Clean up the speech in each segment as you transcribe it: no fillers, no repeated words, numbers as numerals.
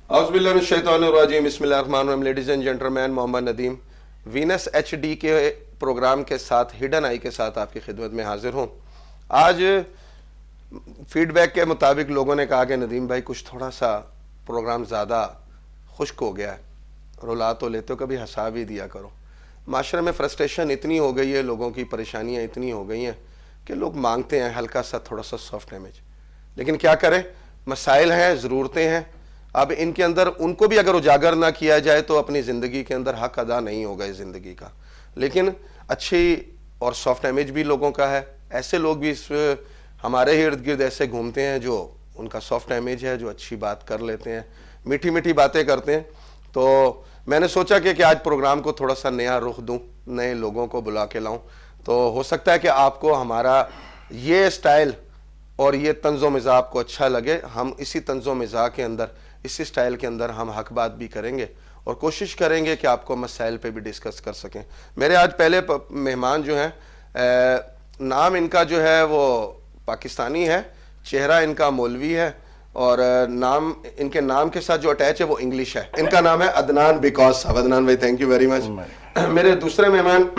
औज़ुबिल्लाहिमिनश्शैतानिर्रजीम बिस्मिल्लाहिर्रहमानिर्रहीम। Ladies and gentleman, Mohammad Nadeem Venus HD के programme के साथ, हिडन आई के साथ आपकी खिदमत में हाजिर हूँ। आज फीडबैक के मुताबिक लोगों ने कहा कि नदीम भाई कुछ थोड़ा सा प्रोग्राम ज़्यादा खुश्क हो गया है, रुला तो लेते हो, कभी हंसा भी दिया करो। माशरे में फ्रस्ट्रेशन इतनी हो गई है, लोगों की परेशानियाँ इतनी हो गई हैं कि लोग मांगते हैं हल्का सा थोड़ा सा सॉफ्ट इमेज, लेकिन क्या करें, मसाइल हैं, ज़रूरतें हैं। अब इनके अंदर उनको भी अगर उजागर ना किया जाए तो अपनी ज़िंदगी के अंदर हक अदा नहीं होगा इस ज़िंदगी का। लेकिन अच्छी और सॉफ्ट इमेज भी लोगों का है, ऐसे लोग भी इस हमारे इर्द गिर्द ऐसे घूमते हैं जो उनका सॉफ्ट इमेज है, जो अच्छी बात कर लेते हैं, मीठी मीठी बातें करते हैं। तो मैंने सोचा कि आज प्रोग्राम को थोड़ा सा नया रुख दूं, नए लोगों को बुला के लाऊं, तो हो सकता है कि आपको हमारा ये स्टाइल और ये तंज़ो मिज़ाह आपको अच्छा लगे। हम इसी तंज़ो मिज़ाह के अंदर, इसी स्टाइल के अंदर हम हक बात भी करेंगे और कोशिश करेंगे कि आपको मसाइल पे भी डिस्कस कर सकें। मेरे आज पहले मेहमान जो हैं, नाम इनका जो है वो पाकिस्तानी है, चेहरा इनका मौलवी है और नाम, इनके नाम के साथ जो अटैच है वो इंग्लिश है। इनका नाम है अदनान बिकॉज साहब। अदनान भाई थैंक यू वेरी मच। मेरे दूसरे मेहमान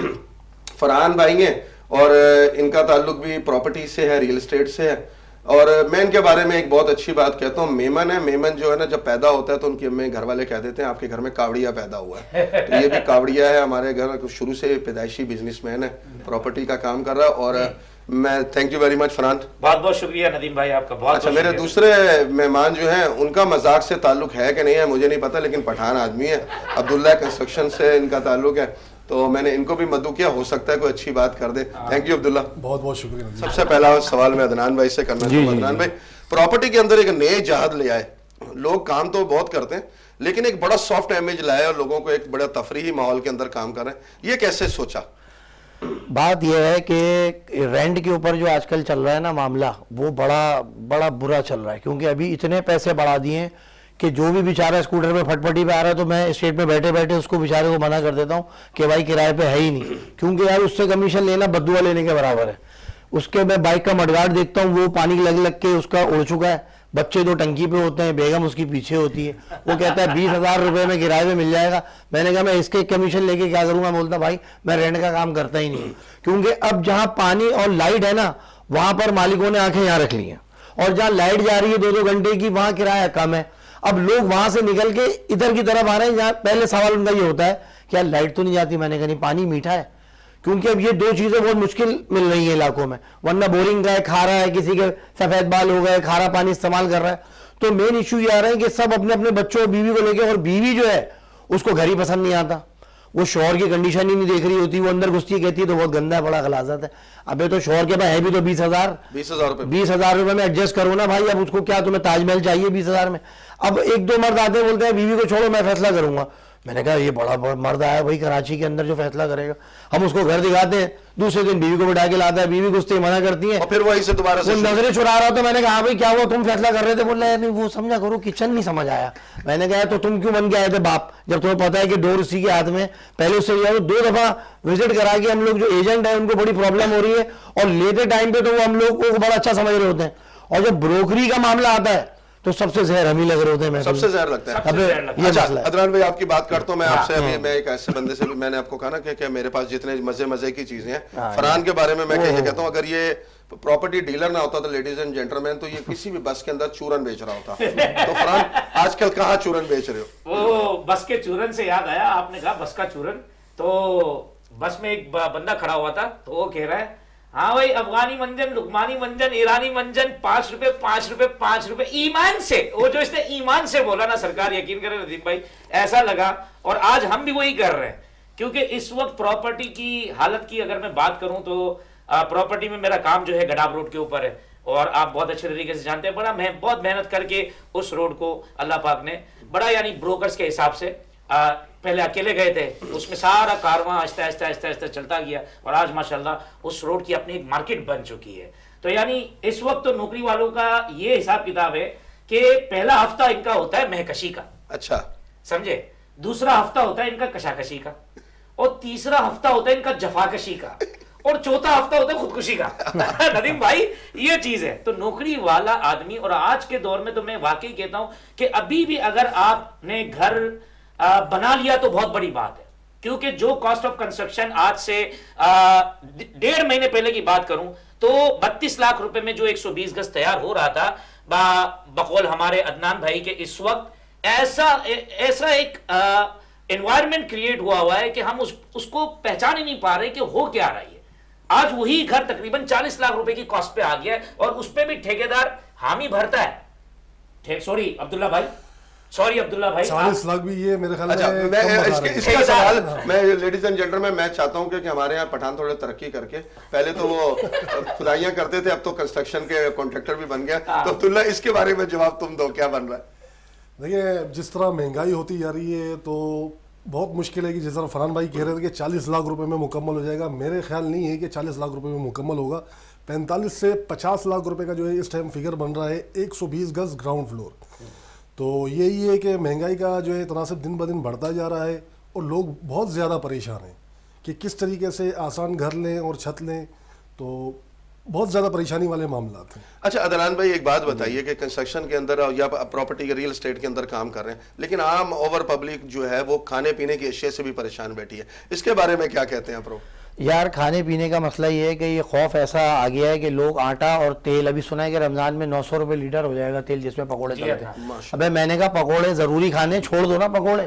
फरहान भाई हैं और इनका ताल्लुक भी प्रॉपर्टी से है, रियल एस्टेट से है। और मैं इनके बारे में एक बहुत अच्छी बात कहता हूँ, मेमन है। मेमन जो है ना, जब पैदा होता है तो उनकी अम्मे घर वाले कह देते हैं आपके घर में कावड़िया पैदा हुआ है। तो ये भी कावड़िया है, हमारे घर शुरू से पैदाइशी बिजनेसमैन है, प्रॉपर्टी का काम कर रहा है। और मैं thank you very much Farhan, बहुत बहुत शुक्रिया नदीम भाई आपका। बहुत अच्छा, मेरे दूसरे मेहमान जो हैं उनका मजाक से ताल्लुक है कि नहीं है मुझे नहीं पता, लेकिन पठान आदमी है, अब्दुल्ला कंस्ट्रक्शन से इनका ताल्लुक है, तो मैंने इनको भी मदू किया, हो सकता है कोई अच्छी बात कर दे। थैंक यू अब्दुल्ला, बहुत बहुत शुक्रिया। सबसे पहला सवाल मैं अदनान भाई से करना चाहूँगा। अदनान भाई, प्रॉपर्टी के अंदर एक नए जहाद ले आए, लोग काम तो बहुत करते हैं लेकिन एक बड़ा सॉफ्ट इमेज लाए और लोगों को एक बड़ा तफरीही माहौल के अंदर काम कर रहे हैं, ये कैसे सोचा? बात यह है कि रेंट के ऊपर जो आजकल चल रहा है ना मामला, वो बड़ा बुरा चल रहा है, क्योंकि अभी इतने पैसे बढ़ा दिए हैं कि जो भी बेचारा स्कूटर पे फटफटी पे आ रहा है तो मैं स्टेट में बैठे बैठे उसको बेचारे को मना कर देता हूँ कि भाई किराए पे है ही नहीं, क्योंकि यार उससे कमीशन लेना बद्दुआ लेने के बराबर है। उसके मैं बाइक का मडगार्ड देखता हूँ, वो पानी लग लग के उसका उड़ चुका है, बच्चे दो टंकी पे होते हैं, बेगम उसकी पीछे होती है, वो कहता है 20,000 रुपये में किराए में मिल जाएगा। मैंने कहा मैं इसके कमीशन लेके क्या करूंगा? बोलता भाई मैं रेंट का काम करता ही नहीं, क्योंकि अब जहां पानी और लाइट है ना, वहां पर मालिकों ने आंखें यहाँ रख ली हैं, और जहां लाइट जा रही है 2-2 घंटे की, वहां किराया कम है। अब लोग वहां से निकल के इधर की तरफ आ रहे हैं, जहां पहले सवाल उनका ये होता है कि यार लाइट तो नहीं जाती। मैंने कहा नहीं, पानी मीठा है, क्योंकि अब ये दो चीजें बहुत मुश्किल मिल रही हैं इलाकों में, वरना बोरिंग का है, खारा है, किसी के सफेद बाल हो गए, खारा पानी इस्तेमाल कर रहा है। तो मेन इशू ये आ रहा है कि सब अपने अपने बच्चों और बीवी को लेके, और बीवी जो है उसको घर ही पसंद नहीं आता, वो शौहर की कंडीशन ही नहीं देख रही होती, वो अंदर घुसती है, कहती है तो बहुत गंदा है, बड़ा गलाजत है। अबे तो शौहर के पास है भी तो 20,000 रुपए में एडजस्ट करो ना भाई। अब उसको क्या, तुम्हें ताजमहल चाहिए 20,000 में? अब 1-2 मर्द आते हैं, बोलते हैं बीवी को छोड़ो मैं फैसला करूंगा। मैंने कहा ये बड़ा मर्द आया भाई कराची के अंदर जो फैसला करेगा। हम उसको घर दिखाते हैं, दूसरे दिन बीवी को बिठा के लाता है, बीवी घुसते ही मना करती है, और फिर वही से दोबारा से नजरें चुरा रहा था। मैंने कहा भाई क्या हुआ, तुम फैसला कर रहे थे? बोल रहे नहीं वो समझा करो, किचन नहीं समझ आया। मैंने कहा तो तुम क्यों बन के आए थे बाप, जब तुम्हें पता है कि डोर उसी के हाथ में? पहले उससे 2 दफा विजिट करा के हम लोग जो एजेंट है उनको बड़ी प्रॉब्लम हो रही है, और लेते टाइम पे तो वो हम लोग को बड़ा अच्छा समझ रहे होते हैं, और जब ब्रोकरी का मामला आता है तो सबसे जहर हम ही लग रहे होते हैं। सबसे जहर लगता है। अच्छा अदनान भाई, आपकी बात करता हूँ मैं आपसे। अभी मैं एक ऐसे बंदे से भी, मैंने आपको कहा ना कि मेरे पास जितने मजे की चीजें हैं, फरहान के बारे में मैं ये कहता हूँ, अगर ये प्रॉपर्टी डीलर ना होता तो लेडीज एंड जेंटलमैन, तो ये किसी भी बस के अंदर चूरन बेच रहा होता। तो फरहान आजकल कहाँ चूरन बेच रहे हो? वो बस के चूरन से याद आया, आपने कहा बस का चूरन, तो बस में एक बंदा खड़ा हुआ था, तो वो कह रहा है हाँ भाई अफगानी मंजन, लुकमानी मंजन, ईरानी मंजन, 5 रुपए 5 रुपए 5 रुपए, ईमान से। वो जो इसने ईमान से बोला ना, सरकार यकीन करे नदीम भाई, ऐसा लगा। और आज हम भी वही कर रहे हैं, क्योंकि इस वक्त प्रॉपर्टी की हालत की अगर मैं बात करूं तो प्रॉपर्टी में मेरा काम जो है गडाब रोड के ऊपर है, और आप बहुत अच्छे तरीके से जानते हैं, बहुत मेहनत करके उस रोड को अल्लाह पाक ने बड़ा, यानी ब्रोकर्स के हिसाब से पहले अकेले गए थे, उसमें सारा कारवां आहिस्ता आहिस्ता चलता गया, और आज माशाल्लाह उस रोड की अपनी एक मार्केट बन चुकी है। तो यानी इस वक्त तो नौकरी वालों का ये हिसाब किताब है कि पहला हफ्ता इनका होता है महकशी का, अच्छा समझे, दूसरा हफ्ता होता है इनका कशाकशी का, और तीसरा हफ्ता होता है इनका जफाकशी का, اور چوتھا ہفتہ ہوتا ہے خودکشی کا. ندیم بھائی یہ چیز ہے. تو نوکری والا آدمی, اور آج کے دور میں تو میں واقعی کہتا ہوں کہ ابھی بھی اگر آپ نے گھر بنا لیا تو بہت بڑی بات ہے, کیونکہ جو کاسٹ آف کنسٹرکشن آج سے 1.5 مہینے پہلے کی بات کروں تو 32 لاکھ روپے میں جو 120 گز تیار ہو رہا تھا, بقول ہمارے عدنان بھائی کے اس وقت ایسا ایک انوائرمنٹ کریٹ ہوا ہے کہ ہم اس کو پہچان ہی نہیں پا رہے کہ ہو کیا رہا ہے. آج وہی گھر تقریباً 40 لاکھ روپے کی کاسٹ پہ آ گیا ہے, اور اس پہ بھی ٹھیکیدار حامی بھرتا ہے. سوری عبداللہ بھائی 40 لاکھ بھی یہ میرے خیال اچھا, میں میں اس کا سوال, میں لیڈیز اینڈ جنٹلمین, میں چاہتا ہوں کہ ہمارے یہاں پٹھان تھوڑے ترقی کر کے, پہلے تو وہ کھدائیاں کرتے تھے, اب تو کنسٹرکشن کے کانٹریکٹر بھی بن گیا, تو عبداللہ اس کے بارے میں جواب تم دو, کیا بن رہا ہے؟ دیکھیے جس طرح مہنگائی ہوتی جا رہی ہے تو بہت مشکل ہے کہ جس طرح فرحان بھائی کہہ رہے تھے کہ 40 لاکھ روپے میں مکمل ہو جائے گا, میرے خیال نہیں ہے کہ 40 لاکھ روپے میں مکمل ہوگا. 45 سے 50 لاکھ روپے کا جو ہے اس ٹائم فگر بن رہا ہے 120 گز گراؤنڈ فلور. تو یہی ہے کہ مہنگائی کا جو ہے تناسب دن بدن بڑھتا جا رہا ہے, اور لوگ بہت زیادہ پریشان ہیں کہ کس طریقے سے آسان گھر لیں اور چھت لیں, تو بہت زیادہ پریشانی والے معاملات ہیں. اچھا عدنان بھائی, ایک بات بتائیے کہ کنسٹرکشن کے اندر یا پراپرٹی کے ریل اسٹیٹ کے اندر کام کر رہے ہیں, لیکن عام اوور پبلک جو ہے وہ کھانے پینے کی اشیاء سے بھی پریشان بیٹھی ہے, اس کے بارے میں کیا کہتے ہیں پرو؟ یار کھانے پینے کا مسئلہ یہ ہے کہ یہ خوف ایسا آ گیا ہے کہ لوگ آٹا اور تیل, ابھی سنا ہے کہ رمضان میں 900 روپے لیٹر ہو جائے گا تیل جس میں پکوڑے چلتے ہیں. ابے میں نے کہا پکوڑے ضروری کھانے, چھوڑ دو نا پکوڑے,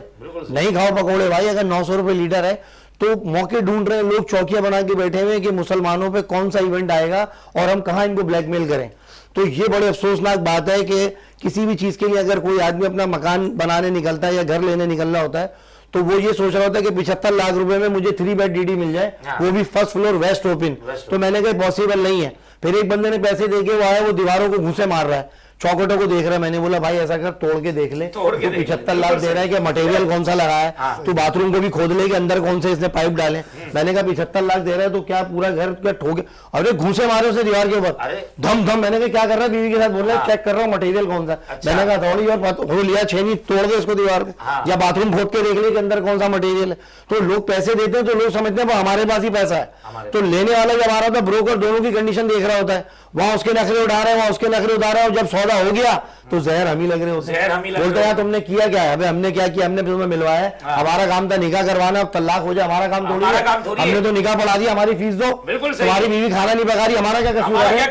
نہیں کھاؤ پکوڑے بھائی. اگر 900 روپے لیٹر ہے تو موقع ڈھونڈ رہے ہیں لوگ, چوکیاں بنا کے بیٹھے ہوئے کہ مسلمانوں پہ کون سا ایونٹ آئے گا اور ہم کہاں ان کو بلیک میل کریں. تو یہ بڑے افسوسناک بات ہے کہ کسی بھی چیز کے لیے اگر کوئی آدمی اپنا مکان بنانے نکلتا ہے یا گھر لینے نکلنا ہوتا ہے تو وہ یہ سوچ رہا ہوتا ہے کہ 75 لاکھ روپے میں مجھے 3 بیڈ ڈی ڈی مل جائے, وہ بھی فرسٹ فلور ویسٹ اوپن. تو میں نے کہا پاسبل نہیں ہے. پھر ایک بندے نے پیسے دے کے وہ آیا, وہ دیواروں کو گھوسے مار رہا ہے, چوکٹوں کو دیکھ رہا ہے. میں نے بولا بھائی ایسا کر توڑ کے دیکھ لے, تو 75 لاکھ دے رہا ہے کہ مٹیریل کون سا لگا ہے, تو باتھ روم کو بھی کھود لے کہ اندر کون سے اس نے پائپ ڈالے. میں نے کہا 75 لاکھ دے رہا ہے تو کیا پورا گھر کیا ٹھوکے, ارے گھوسے مارے اسے دیوار کے اوپر دھم دھم. میں نے کہا کیا کر رہا ہے, بیوی کے ساتھ بول رہا ہے چیک کر رہا ہوں مٹیریل کون سا. میں نے کہا تھوڑی اور ہو لیا 6 نہیں توڑ دے اس کو دیوار کو, یا باتھ روم کھود کے دیکھ لے کہ اندر کون سا مٹیریل ہے. تو لوگ پیسے دیتے ہیں تو لوگ سمجھتے ہیں وہ ہمارے پاس ہی پیسہ ہے, تو لینے والا جب آ رہا ہوتا ہے بروکر دونوں کی کنڈیشن دیکھ رہا ہوتا ہے, وہاں اس کے نخرے اٹھا رہے ہیں, وہاں اس کے نخرے اٹھا رہے ہیں, اور جب سودا ہو گیا تو زہر ہم ہی لگ رہے ہوتے ہیں. بولتے ہیں تم نے کیا کیا ہے, ہم نے کیا کیا, ہم نے تمہیں ملوایا ہے, ہمارا کام تھا نکاح کروانا, اب طلاق ہو جائے ہمارا کام تھوڑی ہے, ہم نے تو نکاح پڑھا دیا, ہماری فیس دو, تمہاری بیوی کھانا نہیں پکا رہی, ہمارا کیا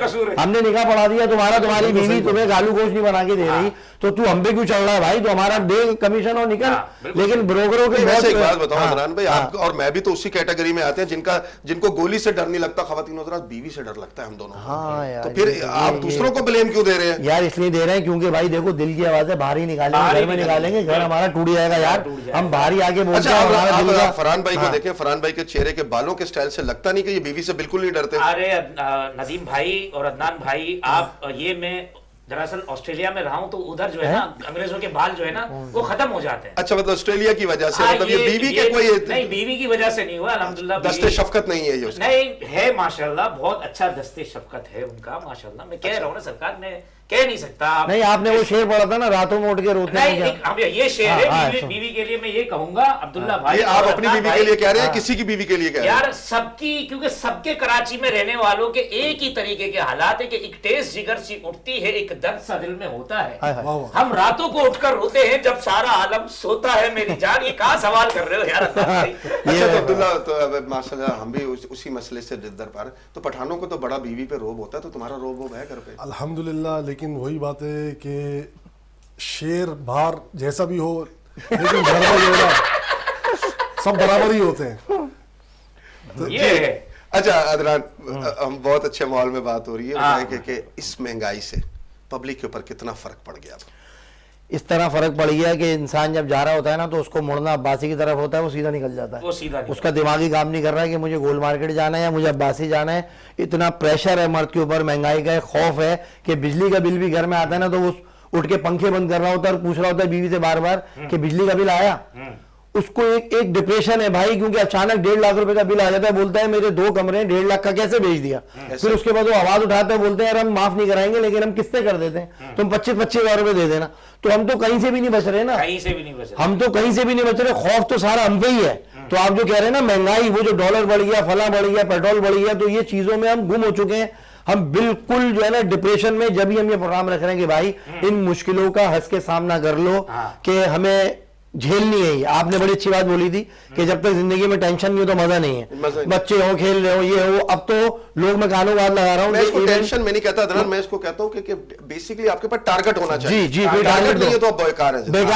قصور ہے, ہم نے نکاح پڑھا دیا تمہاری بیوی تمہیں گالو گوشت نہیں بنا کے دے رہی, تو ہم پہ کیوں چڑھ رہا ہے بھائی, تو ہمارا دے کمیشن اور نکل. لیکن بروکروں کے ایک بات بتاؤ عدنان بھائی, آپ اور میں بھی تو اسی کیٹیگری میں آتے ہیں جن کو گولی سے ڈر نہیں لگتا, خواتین حضرات بیوی سے ڈر لگتا ہے ہم دونوں. تو پھر آپ دوسروں کو بلیم کیوں دے رہے ہیں یار؟ اس لیے دے رہے ہیں کیونکہ بھائی دیکھو دل کی آواز ہے, باہر ہی نکالیں گے, گھر میں نکالیں گے, گھر ہمارا ٹوٹ جائے گا یار, ہم باہر ہی آگے بولتے ہیں. آپ فرحان بھائی کو دیکھیں, فرحان بھائی کے چہرے کے بالوں کے سٹائل سے لگتا نہیں کہ یہ بیوی سے بالکل نہیں ڈرتے. ارے ندیم بھائی اور عدنان بھائی, آپ یہ میں دراصل آسٹریلیا میں رہا ہوں تو ادھر جو ہے نا انگریزوں کے بال جو ہے نا وہ ختم ہو جاتے ہیں. اچھا, مطلب آسٹریلیا کی وجہ سے, مطلب یہ بیوی کے کوئی نہیں, بیوی کی وجہ سے نہیں ہوا الحمدللہ. دستے شفقت نہیں ہے یہ, نہیں ہے ماشاءاللہ, بہت اچھا دستے شفقت ہے ان کا ماشاءاللہ. میں کہہ رہا ہوں نا سرکار, میں کہہ نہیں سکتا. نہیں, آپ نے وہ شعر پڑھا تھا نا, راتوں میں اٹھ کے روتے ہیں, یہ شعر ہے بیوی کے لیے. میں یہ کہوں گا عبداللہ بھائی, آپ اپنی بیوی کے لیے کہہ رہے ہیں, کسی کی بیوی کے لیے کہہ رہے ہیں؟ یار سب کی, کیونکہ سب کے کراچی میں رہنے والوں کے ایک ہی طریقے کے حالات ہے کہ ایک ٹیس جگر سی اٹھتی ہے, ایک درد سا دل میں ہوتا ہے. ہم راتوں کو اٹھ کر روتے ہیں جب سارا عالم سوتا ہے میری جان. یہ کہاں سوال کر رہے ہو یار؟ اچھا تو عبداللہ, تو ماشاءاللہ ہم بھی اسی مسئلے سے در پا رہے ہیں. تو پٹھانوں کو تو بڑا بیوی پہ روب ہوتا ہے, تو تمہارا روب ہے گھر پہ؟ الحمدللہ, لیکن وہی بات ہے کہ شیر باہر جیسا بھی ہو لیکن گھر میں جو ہے سب برابر ہی ہوتے ہیں. اچھا عدنان, ہم بہت اچھے ماحول میں بات ہو رہی ہے کہ اس مہنگائی سے پبلک کے اوپر کتنا فرق پڑ گیا؟ اس طرح فرق پڑ گیا کہ انسان جب جا رہا ہوتا ہے نا تو اس کو مڑنا عباسی کی طرف ہوتا ہے, وہ سیدھا نکل جاتا ہے. اس کا دماغی کام نہیں کر رہا ہے کہ مجھے گول مارکیٹ جانا ہے یا مجھے عباسی جانا ہے. اتنا پریشر ہے مرد کے اوپر, مہنگائی کا ایک خوف ہے کہ بجلی کا بل بھی گھر میں آتا ہے نا تو وہ اٹھ کے پنکھے بند کر رہا ہوتا ہے اور پوچھ رہا ہوتا ہے بیوی سے بار بار کہ بجلی کا بل آیا. اس کو ایک ڈپریشن ہے بھائی, کیونکہ اچانک 1.5 لاکھ روپے کا بل آ جاتا ہے. بولتا ہے میرے 2 کمرے 1.5 لاکھ کا کیسے بیچ دیا. پھر اس کے بعد وہ آواز اٹھاتے ہیں, بولتے ہیں یار ہم معاف نہیں کرائیں گے لیکن ہم قسطیں کر دیتے ہیں, تم 25 ہزار روپے دے دینا. تو ہم تو کہیں سے بھی نہیں بچ رہے نا, ہم تو کہیں سے بھی نہیں بچ رہے. خوف تو سارا ہم پہ ہی ہے. تو آپ جو کہہ رہے ہیں نا مہنگائی, وہ جو ڈالر بڑھ گیا, فلاں بڑھ گیا, پیٹرول بڑھ گیا, تو یہ چیزوں میں ہم گم ہو چکے ہیں. ہم بالکل جو ہے نا ڈپریشن میں, جب ہی ہم یہ پروگرام رکھ رہے ہیں کہ بھائی ان مشکلوں کا ہنس کے سامنا کر لو کہ ہمیں جھیلنی ہے. آپ نے بڑی اچھی بات بولی تھی کہ جب تک زندگی میں ٹینشن نہیں ہو تو مزہ نہیں ہے. بچے ہوں, کھیل رہے ہو, یہ ہو. اب تو لوگ, میں کانوں بات لگا رہا ہوں, میں اس کو ٹینشن میں نہیں کہتا عدنان, میں اس کو کہتا ہوں کہ بیسیکلی آپ کے پاس ٹارگٹ ہونا چاہیے. جی کوئی ٹارگٹ نہیں ہے تو اب بیکار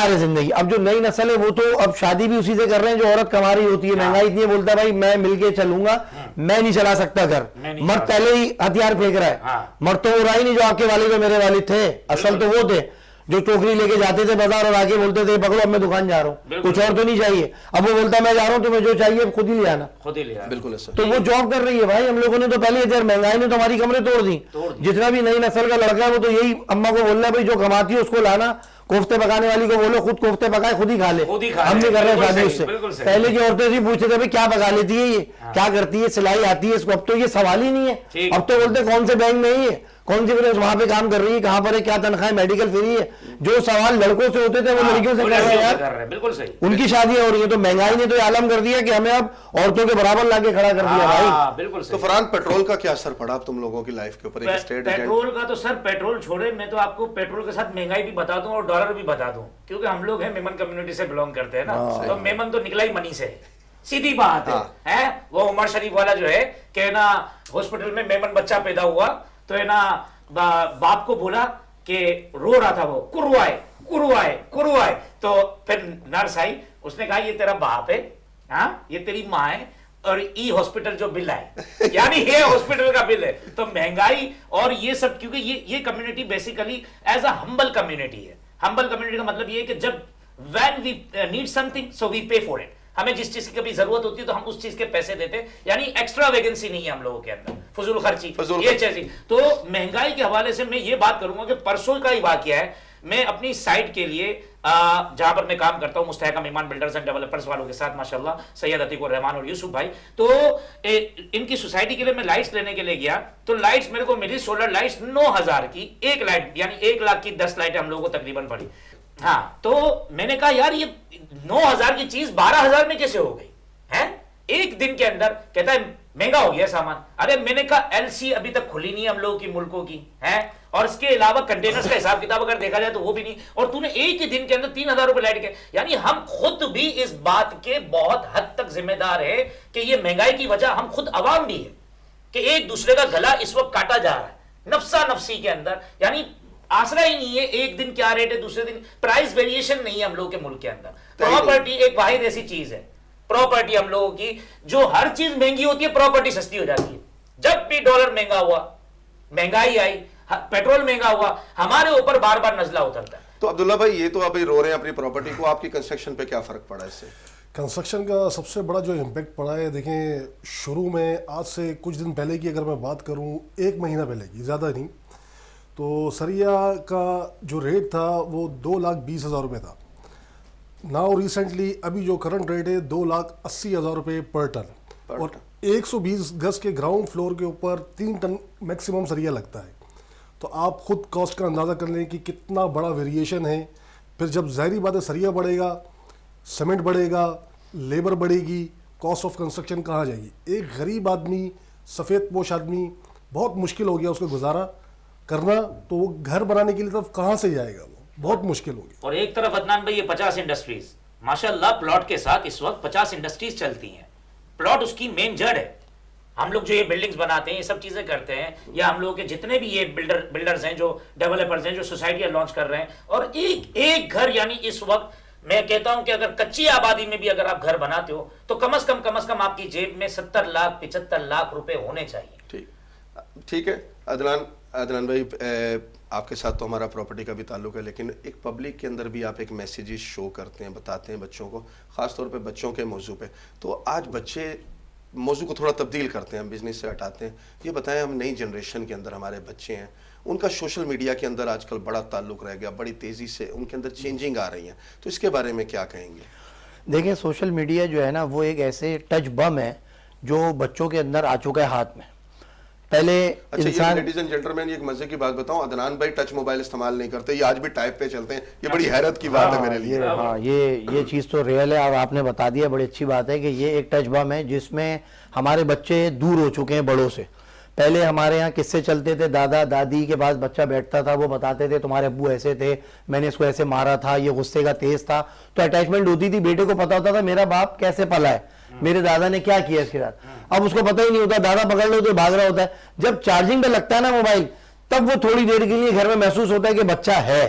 ہے زندگی. اب جو نئی نسل ہے وہ تو اب شادی بھی اسی سے کر رہے ہیں جو عورت کما رہی ہوتی ہے. مہنگائی اتنی بولتا ہے بھائی میں مل کے چلوں گا, میں نہیں چلا سکتا گھر. مرد پہلے ہی ہتھیار پھینک رہا ہے. مرد تو وہ رہا ہی نہیں جو آپ کے والد اور میرے والد تھے. اصل تو وہ تھے جو ٹوکری لے کے جاتے تھے بازار اور آگے بولتے تھے پکڑو اب میں دکان جا رہا ہوں, کچھ اور تو نہیں چاہیے. اب وہ بولتا میں جا رہا ہوں, تمہیں جو چاہیے خود ہی لے آنا. بالکل. تو وہ جاب کر رہی ہے بھائی. ہم لوگوں نے تو پہلے ادھر مہنگائی نے تو ہماری کمریں توڑ دی. جتنا بھی نئی نسل کا لڑکا ہے وہ تو یہی اما کو بول رہا ہے بھائی جو کماتی ہے اس کو لانا, کوفتے پکانے والی کو بولو خود کوفتے پکائے خود ہی کھا لے. ہم نہیں کر رہے شادی اس سے. پہلے کی عورتیں بھی پوچھتے تھے کیا پکا لیتی ہے, یہ کیا کرتی ہے, سلائی آتی ہے اس کو. اب تو یہ سوال ہی نہیں ہے. اب تو بولتے کون سے بینک میں ہی ہے, کون سی وہاں پہ کام کر رہی ہے, کہاں پر ہے, کیا تنخواہ ہے, میڈیکل فری ہے. جو سوال لڑکوں سے ہوتے تھے وہ لڑکیوں سے کر رہے ہیں یار. بالکل صحیح. ان کی شادیاں ہو رہی ہیں. تو مہنگائی نے تو یہ عالم کر دیا کہ ہمیں اب عورتوں کے برابر لا کے کھڑا کر دیا بھائی. بالکل. تو فرحان پیٹرول کا کیا اثر پڑا اب تم لوگوں کی لائف کے اوپر؟ پیٹرول کا تو سر پیٹرول چھوڑے, میں تو آپ کو پیٹرول کے ساتھ مہنگائی بھی بتا دوں اور ڈالر بھی بتا دوں, کیونکہ ہم لوگ ہیں میمن کمیونٹی سے بلونگ کرتے ہیں نا. تو میمن تو نکلا ہی منی سے, سیدھی بات ہے. وہ عمر شریف والا جو ہے کہ نا ہاسپٹل میں میمن بچہ پیدا ہوا تو ہے نا باپ کو بولا کہ رو رہا تھا وہ, کروائے. تو پھر نرس آئی, اس نے کہا یہ تیرا باپ ہے, ہاں یہ تیری ماں ہے, اور ای ہاسپٹل جو بل ہے یعنی یہ ہاسپٹل کا بل ہے. تو مہنگائی اور یہ سب, کیونکہ یہ community basically as a humble community ہے. ہمبل کمیونٹی کا مطلب یہ ہے کہ جب when we need something so we pay for it. ہمیں جس چیز کی کبھی ضرورت ہوتی ہے تو ہم اس چیز کے پیسے دیتے ہیں. یعنی ایکسٹرا ویگنسی نہیں ہے ہم لوگوں کے اندر, فضول خرچی یہ چیز. تو مہنگائی کے حوالے سے میں یہ بات کروں گا کہ پرسوں کا ہی واقعہ ہے. میں اپنی سائٹ کے لیے جہاں پر میں کام کرتا ہوں مستحکم ایمان بلڈرز اینڈ ڈیولپرز والوں کے ساتھ ماشاءاللہ سید عتیق الرحمان اور یوسف بھائی, تو ان کی سوسائٹی کے لیے میں لائٹس لینے کے لیے گیا. تو لائٹس میرے کو ملی, سولر لائٹس 9000 کی ایک لائٹ, یعنی 1 لاکھ کی 10 لائٹیں ہم لوگوں کو تقریباً پڑی. ہاں تو میں نے کہا یار یہ 9000 کی چیز 12000 میں کیسے ہو گئی ہے ایک دن کے اندر. کہتا ہے مہنگا ہو گیا سامان. ارے میں نے کہا ایل سی ابھی تک کھلی نہیں ہم لوگوں کی ملکوں کی ہے, اور اس کے علاوہ کنٹینرز کا حساب کتاب اگر دیکھا جائے تو وہ بھی نہیں, اور تو نے ایک ہی دن کے اندر 3000 روپے لائٹ کے. یعنی ہم خود بھی اس بات کے بہت حد تک ذمہ دار ہے کہ یہ مہنگائی کی وجہ ہم خود عوام بھی ہے کہ ایک دوسرے کا گلا اس وقت کاٹا جا رہا ہے نفسا نفسی کے اندر. یعنی آسرا ہی نہیں ہے, ایک دن کیا ریٹ ہے دوسرے دن پرائز ویریشن نہیں ہے ہم لوگ کے ملک کے اندر. پراپرٹی ایک واحد ایسی چیز ہے, پراپرٹی ہم لوگوں کی, جو ہر چیز مہنگی ہوتی ہے پراپرٹی سستی ہو جاتی ہے. جب بھی ڈالر مہنگا ہوا, مہنگائی آئی, پیٹرول مہنگا ہوا, ہمارے اوپر بار بار نزلہ اترتا ہے. تو عبداللہ بھائی یہ تو ابھی رو رہے ہیں اپنی پراپرٹی کو, آپ کی کنسٹرکشن پہ کیا فرق پڑا اس سے؟ کنسٹرکشن کا سب سے بڑا جو امپیکٹ پڑا ہے, دیکھیں شروع میں آج سے کچھ دن پہلے کی اگر میں بات کروں, 1 مہینہ پہلے کی, زیادہ نہیں, تو سریا کا جو ریٹ تھا وہ 2,20,000 روپے تھا. ناؤ ریسنٹلی ابھی جو کرنٹ ریٹ ہے 2,80,000 روپے پر ٹن, اور 120 گز کے گراؤنڈ فلور کے اوپر 3 ٹن میکسیمم سریا لگتا ہے. تو آپ خود کاسٹ کا اندازہ کر لیں کہ کتنا بڑا ویریشن ہے. پھر جب ظاہری بات ہے سریا بڑھے گا, سیمنٹ بڑھے گا, لیبر بڑھے گی, کاسٹ آف کنسٹرکشن کہاں جائے گی. ایک غریب آدمی, سفید پوش آدمی, بہت مشکل ہو گیا اس کو گزارا کرنا, تو وہ گھر بنانے کے لیے طرف کہاں سے جائے گا, وہ بہت مشکل ہوگی. اور ایک طرف عدنان بھائی یہ 50 انڈسٹریز ماشاءاللہ پلاٹ کے ساتھ اس وقت 50 انڈسٹریز چلتی ہیں. پلاٹ اس کی مین جڑ ہے. ہم لوگ جو یہ بلڈنگز بناتے ہیں, یہ سب چیزیں کرتے ہیں, یا ہم لوگ کے جتنے بھی یہ بلڈرز ہیں, جو ڈیولپرز ہیں, جو سوسائٹیاں لانچ کر رہے ہیں, اور ایک گھر, یعنی اس وقت میں کہتا ہوں کہ اگر کچی آبادی میں بھی اگر آپ گھر بناتے ہو تو کم از کم آپ کی جیب میں 70 لاکھ 75 لاکھ روپے ہونے چاہیے. ٹھیک ہے عدنان بھائی, آپ کے ساتھ تو ہمارا پراپرٹی کا بھی تعلق ہے, لیکن ایک پبلک کے اندر بھی آپ ایک میسیجز شو کرتے ہیں, بتاتے ہیں بچوں کو, خاص طور پہ بچوں کے موضوع پہ. تو آج بچے موضوع کو تھوڑا تبدیل کرتے ہیں, ہم بزنس سے ہٹاتے ہیں. یہ بتائیں, ہم نئی جنریشن کے اندر ہمارے بچے ہیں, ان کا سوشل میڈیا کے اندر آج کل بڑا تعلق رہ گیا, بڑی تیزی سے ان کے اندر چینجنگ آ رہی ہیں, تو اس کے بارے میں کیا کہیں گے؟ دیکھیں سوشل میڈیا جو ہے نا وہ ایک ایسے ٹچ بم ہے جو بچوں کے اندر آ چکا ہے ہاتھ میں. पहले अच्छा, इंसान लेडीज एंड जेंटलमैन, एक मजे की बात बताऊं, अदनान भाई टच मोबाइल इस्तेमाल नहीं करते, ये आज भी टाइप पे चलते हैं, ये बड़ी हैरत की बात है मेरे लिए। ये चीज़ तो रियल है और आपने बता दिया, बड़ी अच्छी बात है कि ये एक टच बम है जिसमें हमारे बच्चे दूर हो चुके हैं बड़ों से। पहले हमारे यहाँ किस्से चलते थे, दादा दादी के पास बच्चा बैठता था, वो बताते थे तुम्हारे अब्बू ऐसे थे, मैंने इसको ऐसे मारा था, ये गुस्से का तेज था, तो अटैचमेंट होती थी, बेटे को पता होता था मेरा बाप कैसे पला है, मेरे दादा ने क्या किया इसके साथ। अब उसको पता ही नहीं होता, दादा पकड़ लो तो भाग रहा होता है। जब चार्जिंग पे लगता है ना मोबाइल, तब वो थोड़ी देर के लिए घर में महसूस होता है कि बच्चा है,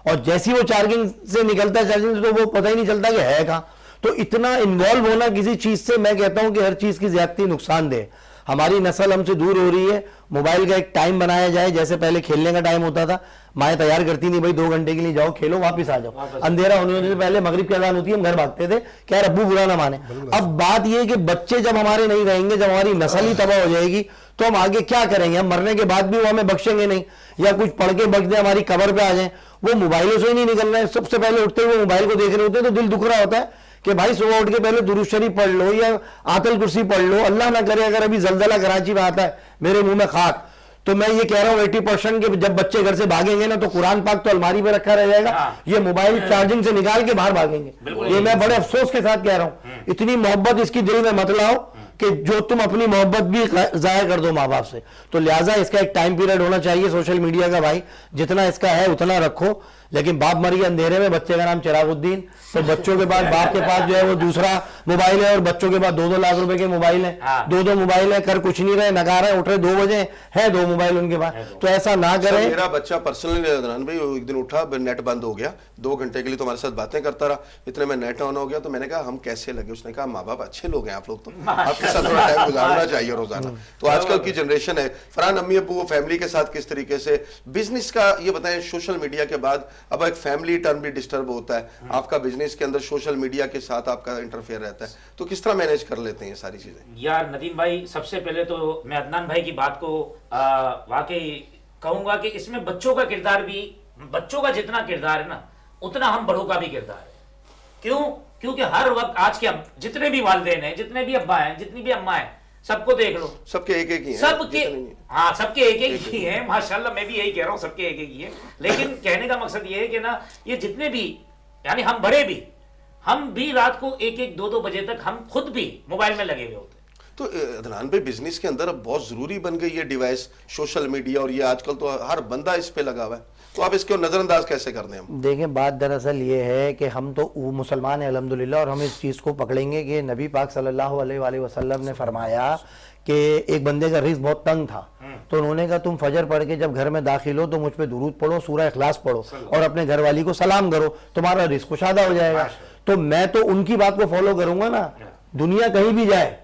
और जैसी वो चार्जिंग से निकलता है, चार्जिंग से, तो वो पता ही नहीं चलता कि है कहाँ। तो इतना इन्वॉल्व होना किसी चीज से, मैं कहता हूं कि हर चीज की ज्यादती नुकसानदेह। हमारी नस्ल हमसे दूर हो रही है। मोबाइल का एक टाइम बनाया जाए, जैसे पहले खेलने का टाइम होता था, माएँ तैयार करती नहीं, भाई 2 घंटे के लिए जाओ खेलो, वापस आ जाओ, अंधेरा होने से पहले मगरिब की अजान होती है, हम घर भागते थे, क्या रब्बू बुरा ना माने। अब बात यह है कि बच्चे जब हमारे नहीं रहेंगे, जब हमारी नस्ल ही तबाह हो जाएगी, तो हम आगे क्या करेंगे? हम मरने के बाद भी वो हमें बख्शेंगे नहीं, या कुछ पढ़ के बख्श दे, हमारी कब्र पे आ जाए। वो मोबाइलों से ही नहीं निकल रहे हैं, सबसे पहले उठते हुए मोबाइल को देख रहे होते हैं, तो दिल दुख रहा होता है कि भाई सुबह उठ के पहले दुरूद शरीफ पढ़ लो या आतल कुर्सी पढ़ लो। अल्लाह ना करे अगर अभी जलजला कराची में आता है, मेरे मुंह में खाक। तो मैं ये कह रहा हूँ 80% के जब बच्चे घर से भागेंगे ना, तो कुरान पाक तो अलमारी में रखा रह जाएगा, ये मोबाइल चार्जिंग से निकाल के बाहर भागेंगे। ये मैं बड़े अफसोस के साथ कह रहा हूँ। इतनी मोहब्बत इसकी दिल में मत लाओ कि जो तुम अपनी मोहब्बत भी जाया कर दो माँ बाप से। तो लिहाजा इसका एक टाइम पीरियड होना चाहिए सोशल मीडिया का, भाई जितना इसका है उतना रखो। लेकिन बाप मर गया अंधेरे में, बच्चे का नाम चिरागुद्दीन, तो बच्चों के पास, बाप के पास जो है वो दूसरा मोबाइल है, और बच्चों के पास 2-2 लाख रुपए के मोबाइल है, 2-2 मोबाइल है, कर कुछ नहीं रहे, नगा रहे, उठ रहे 2 बजे, है 2 मोबाइल उनके पास। तो ऐसा ना करें। मेरा बच्चा पर्सनली अदनान भाई एक दिन उठा, नेट बंद हो गया, 2 घंटे के लिए तो हमारे साथ बातें करता रहा, इतने में नेट ऑन हो गया, तो मैंने कहा हम कैसे लगे? उसने कहा माँ बाप अच्छे लोग हैं आप लोग, तो आपके साथ थोड़ा टाइम गुजारना चाहिए रोजाना। तो आजकल की जनरेशन है। फरहान, अम्मी अब्बू फैमिली के साथ किस तरीके से बिजनेस का ये बताएं, सोशल मीडिया के बाद अब एक फैमिली टर्म भी डिस्टर्ब होता है, आपका बिजनेस के अंदर सोशल मीडिया के साथ आपका इंटरफेयर रहता है, तो किस तरह मैनेज कर लेते हैं ये सारी चीजें? यार नदीम भाई, सबसे पहले तो मैं अदनान भाई की बात को वाकई कहूंगा कि इसमें बच्चों का किरदार भी, बच्चों का जितना किरदार है ना, उतना हम बड़ों का भी किरदार है। क्यों? क्योंकि हर वक्त आज के हम जितने भी वालिदैन हैं, जितने भी अब्बा हैं, जितनी भी अम्मा हैं, सबको देख लो, सबके एक एक ही हैं, सबके, हाँ सबके एक एक ही हैं, माशाल्लाह। मैं भी यही कह रहा हूँ, सबके एक एक ही है। लेकिन कहने का मकसद ये है कि ना, ये जितने भी, यानी हम बड़े भी, हम भी रात को 1-1, 2-2 बजे तक हम खुद भी मोबाइल में लगे हुए होते हैं। तो अदनान भाई, बिजनेस के अंदर अब बहुत जरूरी बन गई है डिवाइस, सोशल मीडिया, और ये आजकल तो हर बंदा इस पे लगा हुआ है, तो आप इसको नजरअंदाज कैसे कर दें हम? देखें, बात दरअसल ये है कि हम तो मुसलमान हैं अल्हम्दुलिल्लाह, और हम इस चीज़ को पकड़ेंगे कि नबी पाक सल्लल्लाहु अलैहि वसल्लम ने फरमाया कि एक बंदे का रिज़्क बहुत तंग था, तो उन्होंने कहा तुम फजर पढ़ के जब घर में दाखिल हो तो मुझ पे दुरूद पढ़ो, सूरह इखलास पढ़ो, और अपने घर वाली को सलाम करो, तुम्हारा रिज़्क कुशादा हो जाएगा। तो मैं तो उनकी बात को फॉलो करूंगा ना, दुनिया कहीं भी जाए,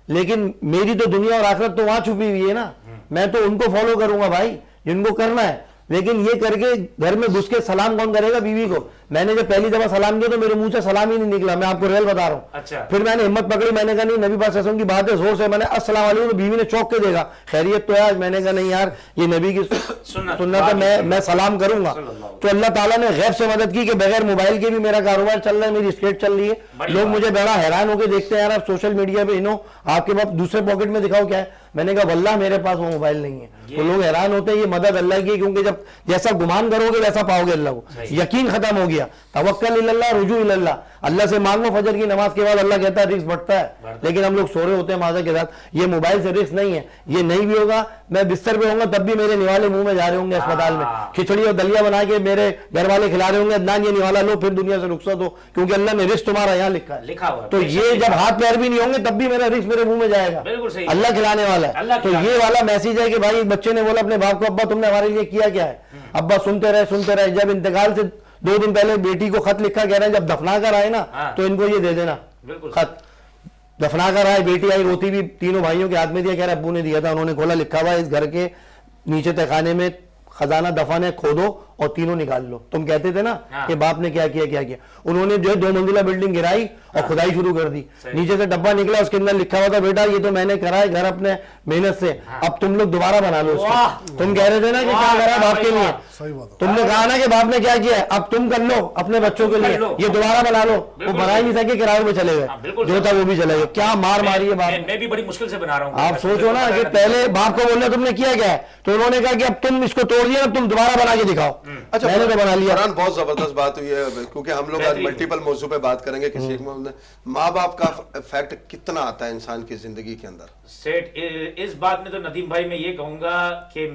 लेकिन मेरी तो दुनिया और आखिरत तो वहां छुपी हुई है ना। मैं तो उनको फॉलो करूंगा भाई जिनको करना है, लेकिन ये करके घर में घुस के सलाम कौन करेगा बीवी को? मैंने जब पहली दफा सलाम किया तो मेरे मुंह से सलाम ही नहीं निकला, मैं आपको रियल बता रहा हूँ। अच्छा। फिर मैंने हिम्मत पकड़ी, मैंने कहा नहीं, नबी पाक सल्लल्लाहु अलैहि वसल्लम की बात है, जोर से मैंने अस्सलाम वालेकुम, तो बीवी ने चौंक के देखा, खैरियत तो है आज? मैंने कहा नहीं यार, ये नबी की सुन्नत है, मैं सलाम करूंगा। तो अल्लाह ताला ने गैब से मदद की कि बगैर मोबाइल के भी मेरा कारोबार चल रहा है, मेरी स्टेट चल रही है। लोग मुझे बड़ा हैरान होकर देखते हैं, यार आप सोशल मीडिया पे इनो, आपके पास दूसरे पॉकेट में दिखाओ क्या है? मैंने कहा वल्लाह मेरे पास वो मोबाइल नहीं है। तो लोग हैरान होते हैं, ये मदद अल्लाह की, क्योंकि जब जैसा गुमान करोगे वैसा पाओगे अल्लाह को। यकीन खत्म हो गया, तवक्कल इल्लल्लाह, रुजू इल्लल्लाह, अल्लाह से मांगो। फजर की नमाज के बाद अल्लाह कहता है रिस्क बढ़ता है, लेकिन हम लोग सो रहे होते हैं माजा के साथ। ये मोबाइल से रिस्क नहीं है, ये नहीं भी होगा, मैं बिस्तर पे होऊंगा तब भी मेरे निवाले मुंह में जा रहे होंगे अस्पताल में, खिचड़ी और दलिया बना के मेरे घर वाले खिला रहे होंगे, अदनान ये निवाला लो फिर दुनिया से रुखसत हो, क्योंकि अल्लाह ने रिस्क तुम्हारा यहाँ लिखा है, लिखा हुआ। तो ये जब हाथ पैर भी नहीं होंगे तब भी मेरा रिस्क मेरे मुंह में जाएगा, बिल्कुल सही, अल्लाह खिलाने वाला है। तो ये वाला मैसेज है कि भाई एक बच्चे ने बोला अपने बाप को, अब्बा तुमने हमारे लिए किया क्या है? अब्बा सुनते रहे। जब इंतकाल से 2 दिन पहले बेटी को खत लिखा, कह रहे हैं जब दफना कर आए ना तो इनको ये दे देना खत। दफना कर आए, बेटी आई रोती भी, तीनों भाइयों के हाथ में दिया, कह रहे अब्बू ने दिया था। उन्होंने खोला, लिखा हुआ इस घर के नीचे तहखाने में खजाना दफन है, खोदो और तीनों निकाल लो। तुम कहते थे ना हाँ। कि बाप ने क्या किया क्या किया, उन्होंने जो है 2 मंजिला बिल्डिंग गिराई और खुदाई शुरू कर दी। नीचे से डब्बा निकला, उसके अंदर लिखा हुआ था बेटा ये तो मैंने करा है घर अपने मेहनत से, अब तुम लोग दोबारा बना लो उसको। तुम कह रहे थे ना कि क्या करा बाप के लिए, सही बात है। तुमने कहा ना कि बाप ने क्या किया है, अब तुम कर लो अपने बच्चों के लिए, ये दोबारा बना लो। वो बना ही नहीं सके, किराए पे चले गए, जो था वो भी चले गए। क्या मार मारी है बाप ने। मैं भी बड़ी मुश्किल से बना रहा हूँ। आप सोचो ना कि पहले बाप को बोलना तुमने किया क्या है, तो उन्होंने कहा कि अब तुम इसको तोड़ दिया, अब तुम दोबारा बना के दिखाओ। अच्छा, मैंने तो बना लिया। फरहान, बहुत जबरदस्त बात हुई है, क्योंकि हम लोग आज बेहतरीन। मल्टीपल मौजू पे बात करेंगे। किसी एक में माँ बाप का इफेक्ट कितना आता है इंसान की जिंदगी के अंदर। सेठ, इस बात में तो नदीम भाई मैं ये कहूंगा कि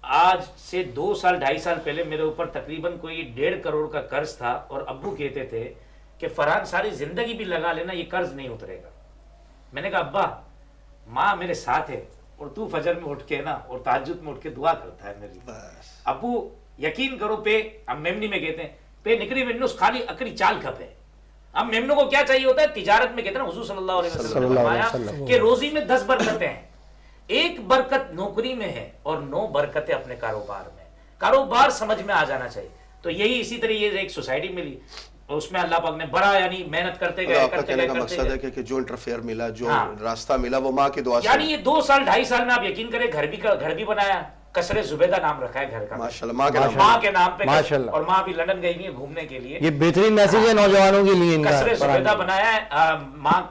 आज से 2 साल 2.5 साल पहले मेरे ऊपर तकरीबन कोई 1.5 करोड़ का कर्ज था, और अब्बू कहते थे कि फरहान सारी जिंदगी भी लगा लेना ये कर्ज नहीं उतरेगा। मैंने कहा अब्बा, माँ मेरे साथ है, और तू फजर में उठ के ना और तहज्जुद में उठ के दुआ करता है मेरी। अब्बू यकीन करो पे, अब मेमनी में कहते हैं पे निकरी विन्नुस खाली अकड़ी चाल खप है। अब मेमनों को क्या चाहिए होता है, तिजारत में कहते हैं ना, हुजूर सल्लल्लाहु अलैहि वसल्लम ने फरमाया कि रोजी में 10 बरकतें हैं, 1 बरकत नौकरी में है और 9 बरकतें अपने कारोबार में। कारोबार समझ में आ जाना चाहिए। तो यही इसी तरह ये एक सोसाइटी मिली, उसमें अल्लाह पाक ने बड़ा यानी मेहनत करते गए, आपका करते कहने गए, का करते मकसद गए। है कि जो इंटरफेयर मिला, जो हाँ। रास्ता मिला, वो माँ की दुआ से। यानी ये 2 साल 2.5 साल में आप यकीन करें घर भी बनाया, कसरे जुबैदा नाम रखा है घर का, माशाल्लाह, माँ के नाम। माँ के नाम पे। माशाल्लाह। और माँ भी लंदन गई हुई है घूमने के लिए। ये बेहतरीन मैसेज है नौजवानों के लिए इनका। कसरे जुबैदा बनाया है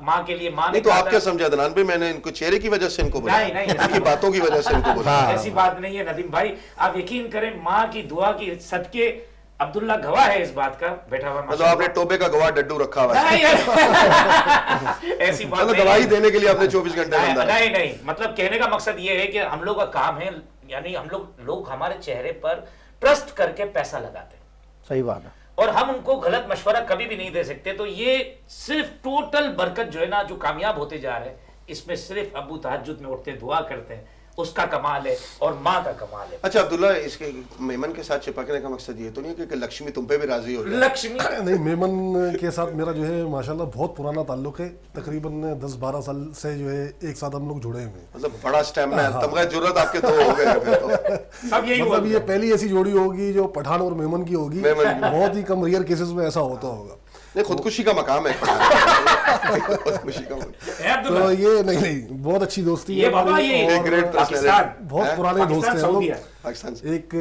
माँ के लिए। माँ ने नहीं तो कहा आप था- क्या समझे अदनान भाई, मैंने इनको चेहरे की वजह से इनको बोला, नहीं, नहीं, इनकी बातों की वजह से इनको बोला। हाँ। ऐसी बात नहीं है नदीम भाई, आप यकीन करें माँ की दुआ की सदके, अब्दुल्ला गवाह है इस बात का, बैठा हुआ मतलब आपने टोबे का गवाह डड्डू रखा हुआ है, नहीं, ऐसी बात मतलब नहीं गवाही है। देने के लिए आपने 24 घंटे नहीं, बंदा है। नहीं नहीं, मतलब कहने का मकसद ये है कि हम लोग का काम है, यानी हम लोग हमारे चेहरे पर ट्रस्ट करके पैसा लगाते हैं, सही बात है। और हम उनको गलत मशवरा कभी भी नहीं दे सकते। तो ये सिर्फ टोटल बरकत जो है ना, जो कामयाब होते जा रहे हैं, इसमें सिर्फ अब्बू तहज्जुद में उठते दुआ करते हैं, उसका कमाल है और माँ का कमाल है। अच्छा अब्दुल्ला, इसके मेमन के साथ चिपकने का मकसद ये तो नहीं है कि लक्ष्मी तुम पे भी राजी हो जाए? लक्ष्मी नहीं, मेमन के साथ मेरा जो है माशाल्लाह बहुत पुराना ताल्लुक है, तकरीबन 10-12 साल से जो है एक साथ हम लोग जुड़े हुए हैं। मतलब बड़ा स्टेमिना है, तमगा जुर्रत आपके तो हो गए हैं फिर तो। सब यही मतलब बोलते ये हैं। पहली ऐसी जोड़ी होगी जो पठान और मेमन की होगी, मेमन की। बहुत ही कम रेयर केसेस में ऐसा होता होगा। नहीं, खुदकुशी का मकाम है। खुदकुशी का मकाम। है अब्दुल्ला? तो ये नहीं, बहुत अच्छी दोस्ती ये है बाबा हमारी, ये और ग्रेट पाकिस्तान बहुत पुराने दोस्त पाकिस्तान हैं हम लोग। सऊदी है। पाकिस्तान से। एक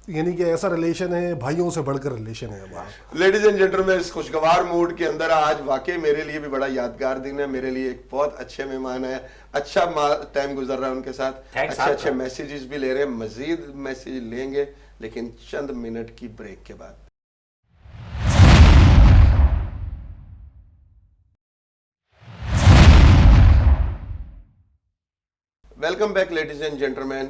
यानी कि ऐसा रिलेशन है, भाइयों से बढ़कर रिलेशन है हमारा। लेडीज एंड जेंटलमैन, इस खुशगवार मूड के अंदर आज वाकई मेरे लिए भी बड़ा यादगार दिन है। मेरे लिए एक बहुत अच्छे मेहमान है, अच्छा टाइम गुजर रहा है उनके साथ, Thanks, अच्छे अच्छे आपका। मैसेजेस भी ले रहे हैं, मजीद मैसेज लेंगे लेकिन चंद मिनट की ब्रेक के बाद। Welcome back ladies and gentleman.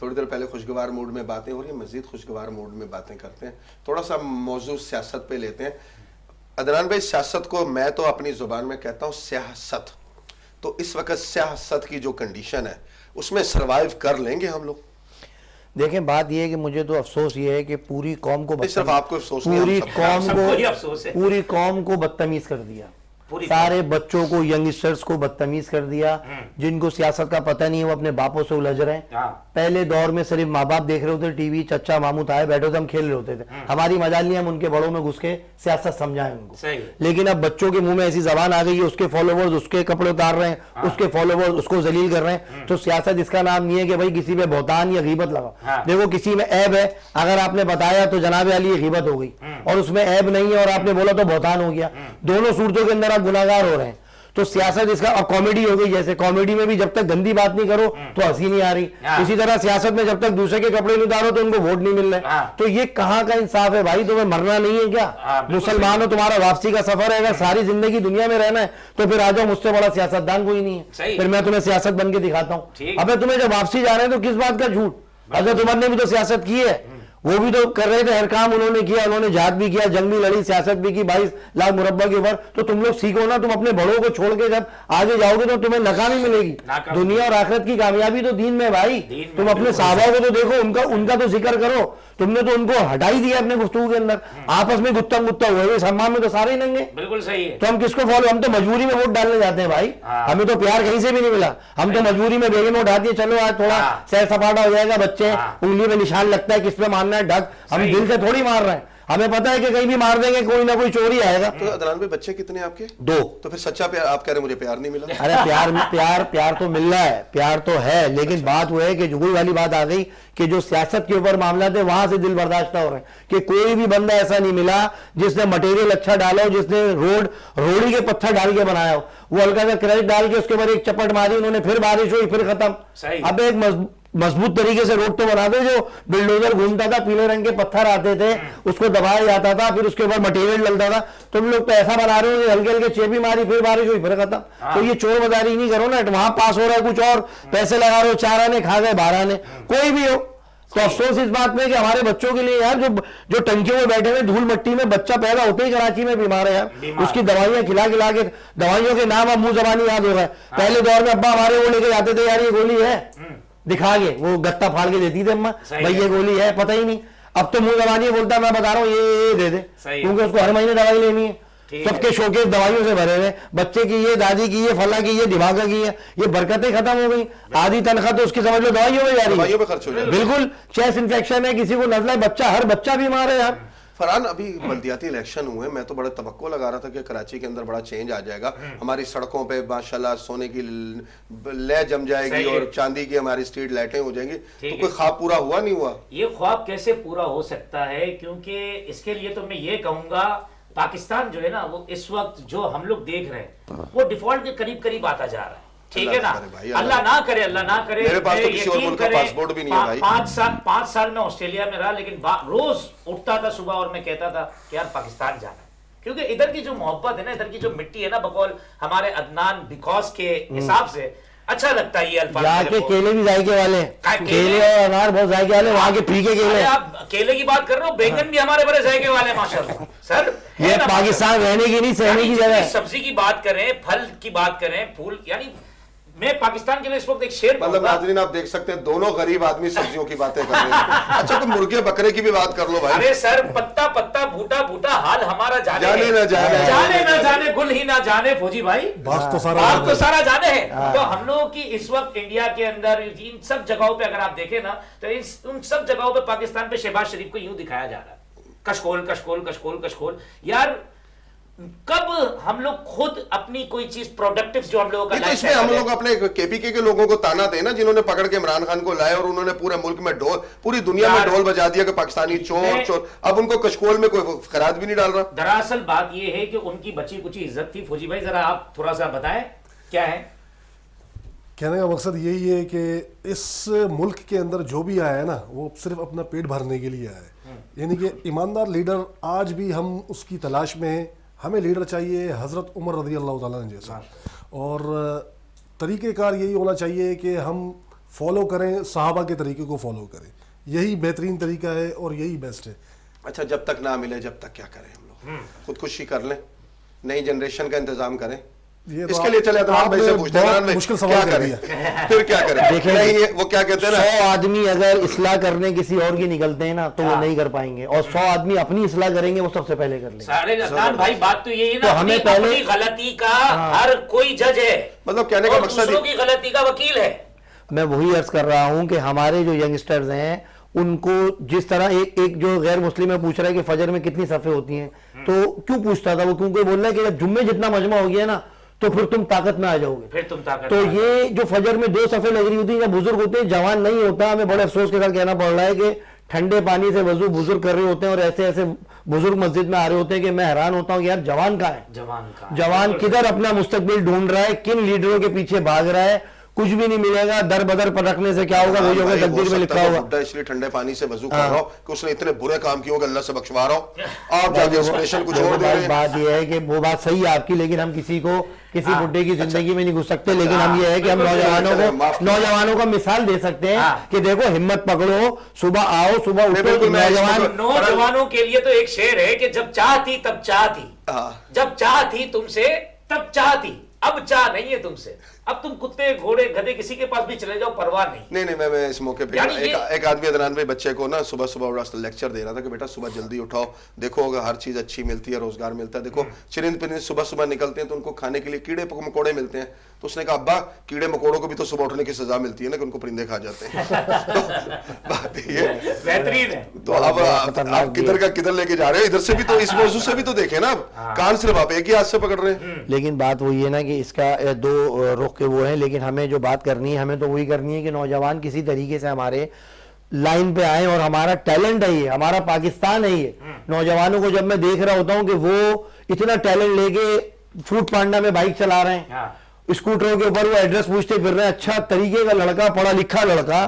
थोड़ी देर पहले खुशगवार मूड में बातें हो रही हैं, मजीद खुशगवार मूड में बातें करते हैं। थोड़ा सा मौजू सियासत पे लेते हैं। अदनान भाई, सियासत को मैं तो अपनी जुबान में कहता हूँ सियासत, तो इस वक्त सियासत की जो कंडीशन है उसमें सरवाइव कर लेंगे हम लोग? देखें, बात यह है कि मुझे तो अफसोस ये है कि पूरी कौम को नहीं, सिर्फ आपको अफसोस नहीं, पूरी हम सबको। कौम सबको ही अफसोस है। पूरी कौम को बदतमीज कर दिया, पूरी सारे बच्चों को, यंगस्टर्स को बदतमीज कर दिया। जिनको सियासत का पता नहीं है वो अपने बापों से उलझ रहे हैं। हाँ। पहले दौर में सिर्फ माँ बाप देख रहे होते टीवी, चचा मामू ताए बैठे होते, हम खेल रहे होते थे, हमारी मजाल नहीं हम उनके बड़ों में घुस के सियासत समझाएं उनको। सही है। लेकिन अब बच्चों के मुंह में ऐसी जबान आ गई है, उसके फॉलोवर्स उसके कपड़े उतार रहे हैं, उसके फॉलोवर्स उसको जलील कर रहे हैं। तो सियासत इसका नाम नहीं है कि भाई किसी पे बहतान या गीबत लगाओ। हाँ। देखो, किसी में ऐब है, अगर आपने बताया तो जनाब अली ये गीबत हो गई, और उसमें ऐब नहीं है और आपने बोला तो बहतान हो गया। दोनों सूरतों के अंदर आप गुनाहगार हो रहे हैं। तो सियासत इसका, और कॉमेडी हो गई, जैसे कॉमेडी में भी जब तक गंदी बात नहीं करो तो हंसी नहीं आ रही, हाँ। इसी तरह सियासत में जब तक दूसरे के कपड़े नहीं उतारो तो उनको वोट नहीं मिल रहे। हाँ। तो ये कहाँ का इंसाफ है भाई? तुम्हें मरना नहीं है क्या? हाँ, बिल्कुल मुसलमान हो, तुम्हारा वापसी का सफर है, अगर सारी जिंदगी दुनिया में रहना है तो फिर आ जाओ, मुझसे बड़ा सियासतदान कोई नहीं सही। है। फिर मैं तुम्हें सियासत बन के दिखाता हूँ। ठीक। अबे तुम्हें जब वापसी जा रहे हैं तो किस बात का झूठ? हजरत उमर ने भी तो सियासत की है, वो भी तो कर रहे थे, हर काम उन्होंने किया, उन्होंने जहाद भी किया, जंग भी लड़ी, सियासत भी की 22 लाख मुरब्बा के ऊपर। तो तुम लोग सीखो ना, तुम अपने बड़ों को छोड़ के जब आगे जाओगे तो तुम्हें नाकामी मिलेगी। दुनिया और आखिरत की कामयाबी तो दीन में भाई। तुम अपने साहबा को तो देखो, उनका तो जिक्र करो, तुमने तो उनको हटा ही दिया अपने गुफ्तगू के अंदर। आपस में गुत्ता गुत्ता हुए, इस हम्माम में तो सारे ही नंगे। बिल्कुल सही है। तो हम किसको फॉलो, हम तो मजबूरी में वोट डालने जाते हैं भाई। हमें तो प्यार कहीं से भी नहीं मिला, हम तो मजबूरी में बेगम वोट आती है, चलो आज थोड़ा सैर सपाटा हो जाएगा, बच्चे उंगली में निशान लगता है किस पे मारना है ढक, हम दिल से थोड़ी मार रहे हैं। हमें पता है कि कहीं भी मार देंगे कोई ना कोई चोरी आएगा। तो अदनान भाई बच्चे कितने आपके? 2। तो फिर सच्चा प्यार आप कह रहे हैं मुझे प्यार नहीं मिला? अरे प्यार तो मिल रहा है, प्यार तो है, लेकिन बात वो है कि जुगुल वाली बात आ गई कि जो सियासत के ऊपर मामला थे वहां से दिल बर्दाश्त हो रहे हैं कि कोई भी बंदा ऐसा नहीं मिला जिसने मटेरियल अच्छा डाला हो, जिसने रोड़ी के पत्थर डाल के बनाया हो। वो हल्का सा क्रश डाल के उसके ऊपर एक चपट मारी उन्होंने, फिर बारिश हुई, फिर खत्म। अब एक मजबूत तरीके से रोड तो बना दो, जो बिल्डोजर घूमता था, पीले रंग के पत्थर आते थे, उसको दबाया जाता था, फिर उसके ऊपर मटेरियल डलता था। तुम लोग तो ऐसा बना रहे हो कि हल्के हल्के चेपी मारी, फिर बारिश हुई, फिर खत्म। तो ये चोर बाजारी नहीं करो ना, वहां पास हो रहा है कुछ और, पैसे लगा रहे हो, 4 आने खा गए 12 आने, कोई भी हो। तो अफसोस इस बात में कि हमारे बच्चों के लिए यार, जो टंकियों में बैठे हुए धूल मट्टी में, बच्चा पैदा होते ही कराची में बीमार है यार, उसकी दवाइयां खिला खिला के, दवाइयों के नाम अब मुंह जबानी याद हो गए। पहले दौर में अब्बा हमारे वो लेके जाते थे, यार ये गोली है, दिखा के वो गत्ता फाड़ के देती थी अम्मा, भाई ये गोली है, पता ही नहीं। अब तो मुंह जबानी बोलता मैं बता रहा हूँ ये दे दे, क्योंकि उसको हर महीने दवाई लेनी है। सबके शोकेस दवाइयों से भरे हुए, बच्चे की ये, दादी की ये, फला की ये, दिमागा की है, ये बरकतें खत्म हो गई। आधी तनख्वाह तो उसकी समझ लो दवाइयों में जा रही है, दवाइयों पे खर्च हो जाए। बिल्कुल। चेस्ट इन्फेक्शन है, किसी को नजला है, बच्चा, हर बच्चा बीमार है यार। फरहान, अभी बल्दियाती इलेक्शन हुए, मैं तो बड़ा तवक्को लगा रहा था कि कराची के अंदर बड़ा चेंज आ जाएगा, हमारी सड़कों पे माशाल्लाह सोने की लय जम जाएगी और चांदी की हमारी स्ट्रीट लाइटें हो जाएंगी। तो कोई ख्वाब पूरा हुआ नहीं हुआ? ये ख्वाब कैसे पूरा हो सकता है, क्योंकि इसके लिए तो मैं ये कहूंगा पाकिस्तान जो है ना, वो इस वक्त जो हम लोग देख रहे हैं वो डिफॉल्ट के करीब करीब आता जा रहा है। ठीक है ना, अल्लाह ना करे, अल्लाह ना करे। मेरे पास तो किसी और मुल्क का पासपोर्ट भी नहीं है भाई। 5 साल में ऑस्ट्रेलिया में रहा, लेकिन रोज उठता था सुबह और मैं कहता था कि यार पाकिस्तान जाना है, क्योंकि इधर की जो मोहब्बत है ना, इधर की जो मिट्टी है ना, बकौल हमारे अदनान बिकॉज के हिसाब से अच्छा लगता है ये अल्फाज। जाके केले भी जायके वाले, केले और अनार बहुत जायके वाले, वहां के फीके केले। आप केले की बात कर रहे हो, बैंगन भी हमारे बड़े जायके वाले माशाल्लाह सर। ये पाकिस्तान रहने की नहीं, सहने की जगह है। सब्जी की बात करें, फल की बात करें, फूल, यानी मैं पाकिस्तान के लिए इस वक्त एक शेर, मतलब नाज़रीन आप देख सकते हैं दोनों गरीब आदमी सब्जियों की बातें कर रहे हैं। अच्छा तो मुर्गे बकरे की भी बात कर लो भाई। अरे सर, पत्ता पत्ता बूटा बूटा हाल हमारा जाने ना जाने गुल ही ना जाने फौजी भाई, बात तो सारा जाने है। तो हम लोगों की इस वक्त इंडिया के अंदर इन सब जगहों पे अगर आप देखें ना, तो उन सब जगहों पे पाकिस्तान पे शहबाज शरीफ को यूं दिखाया जा रहा है, कशकोल कशकोल कशकोल कशकोल। यार कब हम लोग खुद अपनी कोई चीज प्रोडक्टिव जो हम लोगों का, तो इसमें हम लोग अपने केपीके के लोगों को ताना दें ना, जिन्होंने पकड़ के इमरान खान को लाए और उन्होंने पूरे मुल्क में ढोल, पूरी दुनिया में ढोल बजा दिया कि पाकिस्तानी चोर चोर। अब उनको कशकोल में कोई खराज भी नहीं डाल रहा। दरअसल बात यह है कि उनकी बची कुछ इज्जत थी। फौजी भाई जरा आप थोड़ा सा बताएं क्या है कहने का मकसद यही है कि इस मुल्क के अंदर जो भी आया है ना, वो सिर्फ अपना पेट भरने के लिए आया है। यानी कि ईमानदार लीडर आज भी हम उसकी तलाश में हैं। हमें लीडर चाहिए हज़रत उमर रज़ी अल्लाह ताला अन्हु जैसा, और तरीक़ेकार यही होना चाहिए कि हम फॉलो करें, सहाबा के तरीके को फॉलो करें, यही बेहतरीन तरीका है और यही बेस्ट है। अच्छा जब तक ना मिले जब तक क्या करें हम लोग? खुदकुशी कर लें, नई जनरेशन का इंतजाम करें। ये तो इसके लिए चले अदनान भाई से पूछते हैं, मुश्किल सवाल कर दिया। फिर क्या करें? देखिए वो क्या कहते हैं ना, 100 आदमी अगर इस्लाह करने किसी और की निकलते हैं ना, तो वो नहीं कर पाएंगे, और 100 आदमी अपनी इस्लाह करेंगे, वो सबसे पहले कर लेंगे। सारे अदनान भाई बात तो यही है ना, तो हमें पहले अपनी गलती का हर कोई जज है, मतलब कहने का मकसद दूसरों की गलती का वकील है। मैं वही अर्ज कर रहा हूं कि हमारे जो यंगस्टर्स हैं उनको जिस तरह एक जो गैर मुस्लिम है पूछ रहा है कि फजर में कितनी सफ़े होती हैं, तो क्यों पूछता था वो? क्योंकि बोल रहा है कि जब जुम्मे जितना मजमा हो गया ना, तो फिर तुम ताकत में आ जाओगे, फिर तुम ताकत। तो ये जो फजर में 2 सफ़े लग रही होती है, जब बुजुर्ग होते हैं, जवान नहीं होता। हमें बड़े अफसोस के साथ कहना पड़ रहा है कि ठंडे पानी से वजू बुजुर्ग कर रहे होते हैं, और ऐसे ऐसे बुजुर्ग मस्जिद में आ रहे होते हैं कि मैं हैरान होता हूँ कि यार जवान कहाँ है? जवान किधर अपना मुस्तकबिल ढूंढ रहा है, किन लीडरों के पीछे भाग रहा है? कुछ भी नहीं मिलेगा, दर बदर पर रखने से क्या होगा, वही होगा भाई, हो तकदीर में सकता लिखा है होगा। बुड्ढा इसलिए ठंडे पानी से वजू कर रहा हो कि उसने इतने बुरे काम किए हो कि अल्लाह से बख्शवा रहा हो, आप जाके इंस्पिरेशन को छोड़ दे रहे हैं। बात यह है कि वो बात सही है आपकी, लेकिन हम किसी को किसी बुड्ढे की जिंदगी में नहीं घुस सकते, लेकिन हम ये है कि हम नौजवानों को मिसाल दे सकते हैं कि देखो हिम्मत पकड़ो, सुबह आओ, सुबह उठो। बिल्कुल, मैं नौजवान नौजवानों के लिए तो एक शेर है कि जब चाह थी तब चाह थी, हाँ। जब चाह थी तुमसे तब चाह थी, अब चाह नहीं है तुमसे। अब तुम कुत्ते घोड़े गधे किसी के पास भी चले जाओ, परवाह नहीं। नहीं मैं इस मौके पे यानी एक आदमी अदनान भाई बच्चे को ना सुबह सुबह लेक्चर दे रहा था कि बेटा सुबह जल्दी उठाओ, देखो अगर हर चीज अच्छी मिलती है, रोजगार मिलता है, देखो चिरिंद पिरिंद सुबह सुबह निकलते हैं तो उनको खाने के लिए कीड़े मकोड़े मिलते हैं, तो उसने कहा अब्बा कीड़े मकोड़ों को भी तो सुबह उठने की सजा मिलती है ना कि उनको परिंदे खा जाते हैं। तो बात ये बेहतरीन है। तो अब आप किधर का किधर लेके जा रहे हो, इधर से भी तो इस मौजू से भी तो देखें ना, कान सिर्फ आप एक ही हाथ से पकड़ रहे हैं। लेकिन बात वही है ना कि इसका दो रुख के वो है, लेकिन हमें जो बात करनी है, हमें तो वही करनी है कि नौजवान किसी तरीके से हमारे लाइन पे आए, और हमारा टैलेंट है ये, हमारा पाकिस्तान है ये। नौजवानों को जब मैं देख रहा होता हूँ कि वो इतना टैलेंट लेके फूड पांडा में बाइक चला रहे हैं, स्कूटरों के ऊपर वो एड्रेस पूछते फिर रहे हैं, अच्छा तरीके का लड़का, पढ़ा लिखा लड़का,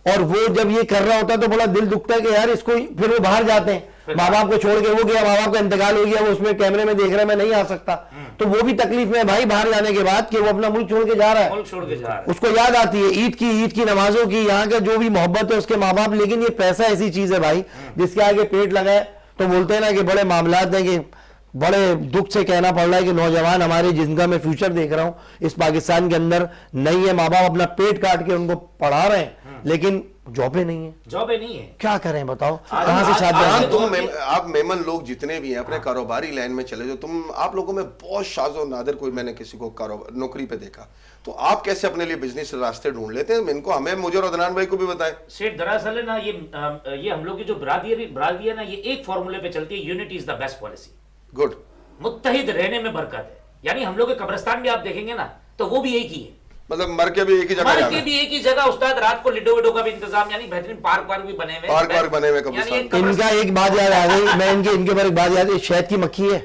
और वो जब ये कर रहा होता है तो बड़ा दिल दुखता है कि यार इसको, फिर वो बाहर जाते हैं, माँ बाप को छोड़ के, वो गया, माँ बाप का इंतकाल हो गया, वो उसमें कैमरे में देख रहा है मैं नहीं आ सकता, तो वो भी तकलीफ में है भाई बाहर जाने के बाद कि वो अपना मुल्क छोड़ के जा रहा है, मुल्क छोड़ के जा रहा है। उसको याद आती है ईद की नमाजों की, यहाँ का जो भी मोहब्बत है उसके माँ बाप, लेकिन ये पैसा ऐसी चीज है भाई जिसके आगे पेट लगाए, तो बोलते हैं ना कि बड़े मामलात हैं कि बड़े दुख से कहना पड़ रहा है कि नौजवान हमारे जिनका मैं फ्यूचर देख रहा हूँ इस पाकिस्तान के अंदर नहीं है, माँ बाप अपना पेट काट के उनको पढ़ा रहे हैं, लेकिन जॉबें नहीं है, जॉबें नहीं है, क्या करें बताओ, कहाँ से शादी। आप मेमन लोग जितने भी हैं अपने कारोबारी लाइन में चले जाओ, आप लोगों में बहुत शाज़ो नादिर कोई मैंने किसी को नौकरी पे देखा, तो आप कैसे अपने लिए बिजनेस रास्ते ढूंढ लेते हैं? इनको हमें, मुझे और अदनान भाई को भी बताएं। सेठ दरअसल है ना, ये हम लोग की जो बरादरी है ना, ये एक फॉर्मूले पे चलती है, unity is the best policy. Good, मुत्तहिद रहने में बरकत है। यानी हम लोग के कब्रिस्तान भी आप देखेंगे ना तो वो भी एक ही है, मतलब मर के भी एक ही जगह मर जाना के है। भी एक ही जगह, उस्ताद रात को लिडो विडो का भी इंतजाम, यानी बेहतरीन पार्क भी बने हुए, पार्क बने हुए इनका एक बात याद आ गई, मैं इनके पर एक बात याद है, शहद की मक्खी है,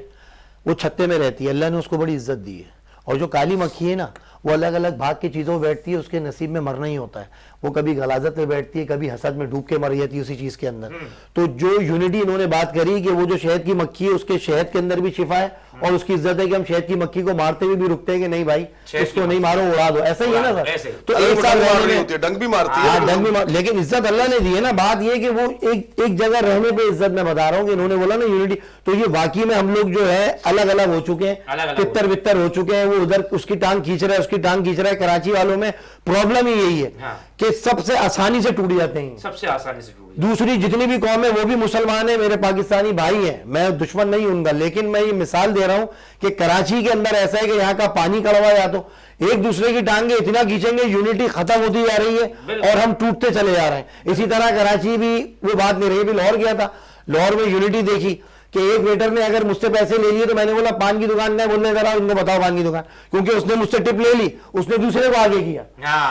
वो छत्ते में रहती है, अल्लाह ने उसको बड़ी इज्जत दी है, और जो काली मक्खी है ना वो अलग अलग भाग की चीजों में बैठती है, उसके नसीब में मरना ही होता है, वो कभी गलाजत में बैठती है, कभी हसद में डूब के मर जाती है उसी चीज के अंदर। तो जो यूनिटी इन्होंने बात करी कि वो जो शहद की मक्खी है उसके शहद के अंदर भी शिफा है, और उसकी इज्जत है कि हम शहद की मक्खी को मारते हुए भी रुकते हैं कि नहीं भाई इसको नहीं मारो, उड़ा दो, ऐसा ही है ना सर। तो एक साल रहने, डंग भी मारती है, डंग भी, लेकिन इज्जत अल्लाह ने दी है ना। बात ये कि वो एक जगह रहने पे इज्जत मैं बता रहा हूँ कि इन्होंने बोला ना यूनिटी, तो ये वाकई में हम लोग जो है अलग अलग हो चुके हैं, तितर बितर हो चुके हैं, वो उधर उसकी टांग खींच रहा है, उसकी टांग खींच रहा है। कराची वालों में प्रॉब्लम ही यही है कि सबसे आसानी से टूट जाते हैं, सबसे आसानी से टूट। दूसरी जितनी भी कौम है वो भी मुसलमान है, मेरे पाकिस्तानी भाई हैं, मैं दुश्मन नहीं उनका, लेकिन मैं ये मिसाल दे रहा हूं कि कराची के अंदर ऐसा है कि यहाँ का पानी कड़वा, या तो एक दूसरे की टांगे इतना खींचेंगे, यूनिटी खत्म होती जा रही है और हम टूटते चले जा रहे हैं। इसी तरह कराची भी वो बात नहीं रही। भी लाहौर गया था, लाहौर में यूनिटी देखी कि एक वेटर ने अगर मुझसे पैसे ले लिए तो मैंने बोला पान की दुकान नहीं, बोलने जरा इनको बताओ पान की दुकान, क्योंकि उसने मुझसे टिप ले ली, उसने दूसरे को आगे किया।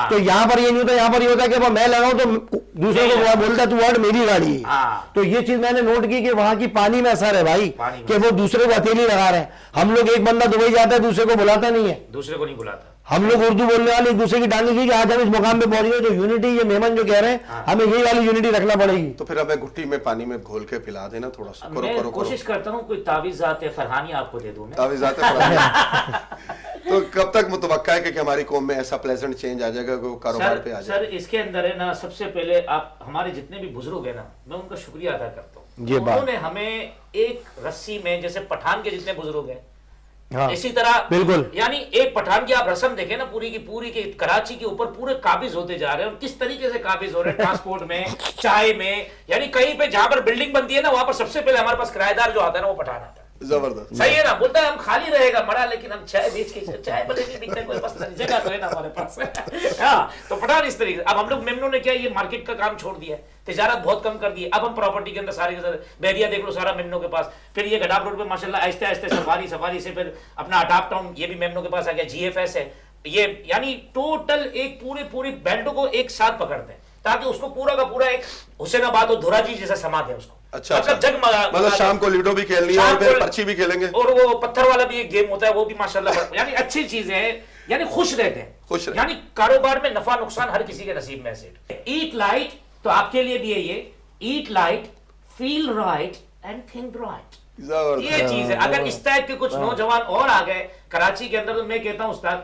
तो यहाँ पर ये नहीं होता, यहाँ पर ये होता कि मैं लगाऊं तो दूसरे को बोलता तू वर्ड मेरी गाड़ी है। तो ये चीज मैंने नोट की कि वहां की पानी में असर है भाई, कि वो दूसरे को हथेली लगा रहे हैं। हम लोग एक बंदा दुबई जाता है दूसरे को बुलाता नहीं है, दूसरे को नहीं बुलाता। हम लोग उर्दू बोलने वाले एक दूसरे की टांगे की कि आज हम इस मुकाम पे पहुंच गए, तो यूनिटी ये मेमन जो कह रहे हैं हमें यही वाली यूनिटी रखना पड़ेगी। तो फिर हमें घुट्टी में पानी में घोल के पिला देना थोड़ा सा, मैं कोशिश करता हूँ कोई तावीज़ात फरहानी आपको दे दूं। तावीज़ात तो कब तक मुतवक्का है कि हमारी कौम में ऐसा प्लेजेंट चेंज आ जाएगा, कारोबार पे आ जाएगा? सर इसके अंदर है ना, सबसे पहले आप हमारे जितने भी बुजुर्ग है ना, मैं उनका शुक्रिया अदा करता हूँ। उन्होंने हमें एक रस्सी में, जैसे पठान के जितने बुजुर्ग हैं इसी तरह, बिल्कुल, यानी एक पठान की आप रस्म देखें ना, पूरी की पूरी के कराची के ऊपर पूरे काबिज होते जा रहे हैं, और किस तरीके से काबिज हो रहे हैं, ट्रांसपोर्ट में, चाय में, यानी कहीं पे जहां पर बिल्डिंग बनती है ना वहां पर सबसे पहले हमारे पास किराएदार जो आता है ना वो पठान आता है। जबरदस्त, सही है ना, बोलता है हम खाली रहेगा मरा, लेकिन हम चाय बेच के, चाय भले नहीं बिकता कोई मसला नहीं, जगह तो है ना हमारे पास। हाँ, तो पठान इस तरीके से। अब हम लोग मेमनों ने क्या, ये मार्केट का काम छोड़ दिया है, तिजारत बहुत कम कर दी है। अब हम प्रॉपर्टी के अंदर सारे के सारे बैरिया देख लो, सारा मेमनों के पास। फिर ये गडाप रोड पे माशाल्लाह आहिस्ते आहिस्ते सफारी से फिर अपना अटाप टाउन, ये भी मेमनों के पास आ गया। GFS है ये, यानी टोटल एक पूरी बेल्टों को एक साथ पकड़ते हैं ताकि उसको पूरा का पूरा एक हुसैनाबाद और धुराजी जैसा समा दे उसको। अच्छा, मतलब शाम को लूडो भी खेलनी है और फिर पर्ची भी खेलेंगे, और वो पत्थर वाला भी एक गेम होता है, वो भी माशाल्लाह यानी अच्छी चीजें हैं। یعنی خوش رہتے ہیں, خوش رہتے. یعنی کاروبار میں نفع نقصان ہر کسی کے نصیب میں سے. ایٹ لائٹ تو آپ کے لیے بھی ہے یہ, eat light, feel right and think right. یہ چیز ہے. اگر اس ٹائپ کے کچھ نوجوان اور آ گئے کراچی کے اندر, تو میں کہتا ہوں استاد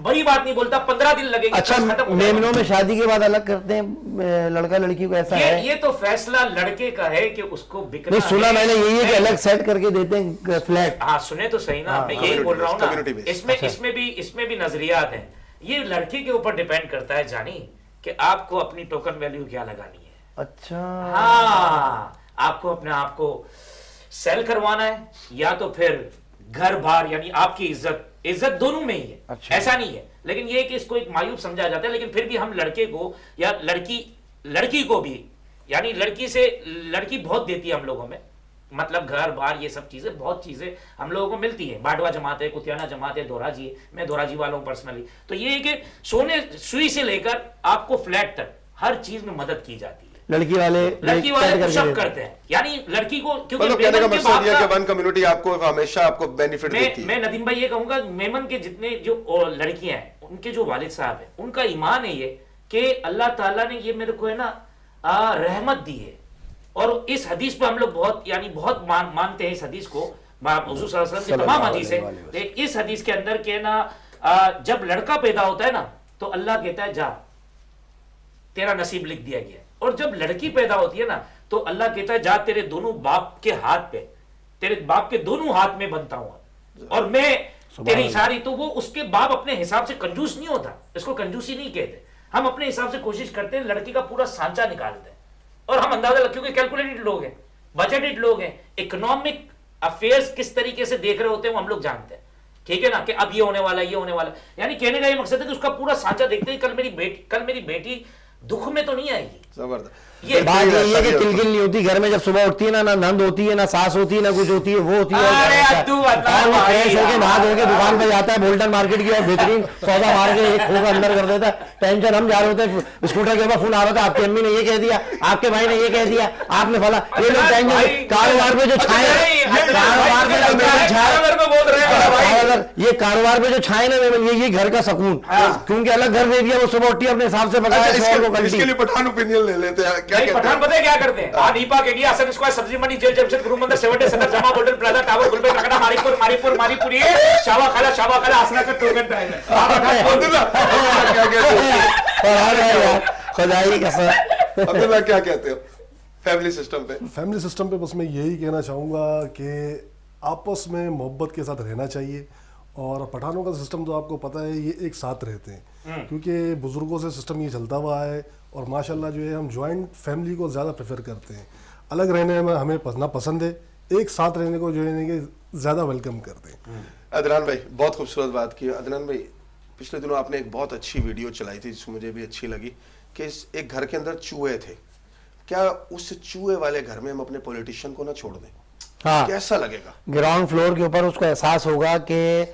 بڑی بات نہیں بولتا, 15 دن لگے گا. اچھا میمنوں میں شادی کے بعد الگ کرتے ہیں لڑکا لڑکی کو, ایسا ہے؟ یہ تو فیصلہ لڑکے کا ہے کہ اس کو بکنا. نہیں سنا میں نے یہی ہے کہ الگ سیٹ کر کے دیتے ہیں فلیٹ. ہاں سنے تو صحیح نا, میں یہی بول رہا ہوں نا. اس میں بھی نظریات ہیں. یہ لڑکی کے اوپر ڈیپینڈ کرتا ہے جانی کہ آپ کو اپنی ٹوکن ویلیو کیا لگانی ہے. اچھا ہاں, آپ کو اپنے آپ کو سیل کروانا ہے یا تو پھر گھر بار, یعنی آپ کی عزت دونوں میں ہی ہے. اچھا. ایسا نہیں ہے, لیکن یہ کہ اس کو ایک مایوب سمجھا جاتا ہے, لیکن پھر بھی ہم لڑکے کو یا لڑکی کو بھی, یعنی لڑکی بہت دیتی ہے ہم لوگوں میں, مطلب گھر بار یہ سب چیزیں, بہت چیزیں ہم لوگوں کو ملتی ہیں. باڈوا جماعت ہے, کتیانہ جماعت ہے, دورا جی ہے, میں دورا جی والوں پرسنلی. تو یہ ہے کہ سونے سوئی سے لے کر آپ کو فلیٹ تک ہر چیز میں مدد کی جاتی ہے. لڑکی والے پش اپ کرتے ہیں, یعنی لڑکی کو, مطلب کہنے کا مقصد یہ ہے کہ ون کمیونٹی آپ کو ہمیشہ آپ کو بینیفٹ دیتی ہے. میں ندیم بھائی یہ کہوں گا, میمن کے جتنے جو لڑکیاں ہیں, ان کے جو والد صاحب ہیں, ان کا ایمان ہے یہ کہ اللہ تعالیٰ نے یہ میرے کو ہے نا رحمت دی ہے. اور اس حدیث پہ ہم لوگ بہت مانتے ہیں اس حدیث کو, حضور صلی اللہ علیہ وسلم کی تمام حدیث ہے. اس حدیث کے اندر کہ نا جب لڑکا پیدا ہوتا ہے نا تو اللہ کہتا ہے جا تیرا نصیب لکھ دیا گیا. اور جب لڑکی پیدا ہوتی ہے نا تو اللہ کہتا ہے جا تیرے دونوں باپ کے ہاتھ پہ, تیرے باپ کے دونوں ہاتھ میں بنتا ہوں اور میں تیری ساری. تو وہ اس کے باپ اپنے حساب سے کنجوس نہیں ہوتا, اس کو کنجوسی نہیں کہتے. ہم اپنے حساب سے کوشش کرتے ہیں, لڑکی کا پورا سانچہ نکالتے ہیں, اور ہم اندازہ کیونکہ کیلکولیٹڈ لوگ ہیں, بجٹڈ لوگ ہیں, اکنامک افیئرز کس طریقے سے دیکھ رہے ہوتے ہیں وہ ہم لوگ جانتے ہیں. ٹھیک ہے نا, کہ اب یہ ہونے والا ہے, یہ ہونے والا ہے. یعنی کہنے کا یہ مقصد ہے کہ اس کا پورا سانچہ دیکھتے ہیں, کل میری بیٹی دکھ میں تو نہیں آئے گی. زبردست. بات یہ ہے کہ کلکل نہیں ہوتی گھر میں, جب صبح اٹھتی ہے نا نند ہوتی ہے, نہ ساس ہوتی ہے, نہ کچھ ہوتی ہے, وہ ہوتی ہے فریش ہو کے نہا دھو کے دکان پہ جاتا ہے بولٹن مارکیٹ کی, اور بہترین سودا مار کے ایک کھو کا اندر کر دیتا ہے. ٹینشن ہم جا رہے ہوتے ہیں, اسکوٹر کے اوپر فون آ رہا تھا, آپ کی امی نے یہ کہہ دیا, آپ کے بھائی نے یہ کہہ دیا, آپ نے فلاں. یہ لوگ ٹینشن کاروبار پہ جو چھائے, یہ کاروبار پہ جو چھائے نا, یہ گھر کا سکون, کیونکہ الگ گھر دے دیا, وہ صبح اٹھی اپنے حساب سے پکایا. اس کے لیے پٹھان اوپینین لے لیتے ہیں. پٹھان پتہ ہے کیا کرتے ہیں, نیپا کے گیا اسد اسکوائر سبزی منڈی جیل جمشید گرو مندر 70 صدر جمع گولڈن پلازا ٹاور گلبے رکھنا ماری پور یہ شاوا خالا آسنا کا ٹوکن ٹائم ہے. خدائی قسم. عبداللہ کیا کہتے ہو فیملی سسٹم پہ؟ فیملی سسٹم پہ بس میں یہی کہنا چاہوں گا کہ آپس میں محبت کے ساتھ رہنا چاہیے. اور پٹھانوں کا سسٹم تو آپ کو پتہ ہے, یہ ایک ساتھ رہتے ہیں, کیونکہ بزرگوں سے سسٹم یہ چلتا ہوا ہے. اور ماشاءاللہ جو ہے ہم جوائنٹ فیملی کو زیادہ پریفر کرتے ہیں. الگ رہنے میں ہمیں پسند ہے, ایک ساتھ رہنے کو جو ہے کہ زیادہ ویلکم کرتے ہیں. عدنان بھائی بہت خوبصورت بات کی. عدنان بھائی پچھلے دنوں آپ نے ایک بہت اچھی ویڈیو چلائی تھی جس مجھے بھی اچھی لگی, کہ ایک گھر کے اندر چوہے تھے. کیا اس چوہے والے گھر میں ہم اپنے پولیٹیشین کو نہ چھوڑ دیں؟ ہاں, کیسا لگے گا؟ گراؤنڈ فلور کے اوپر اس کو احساس ہوگا کہ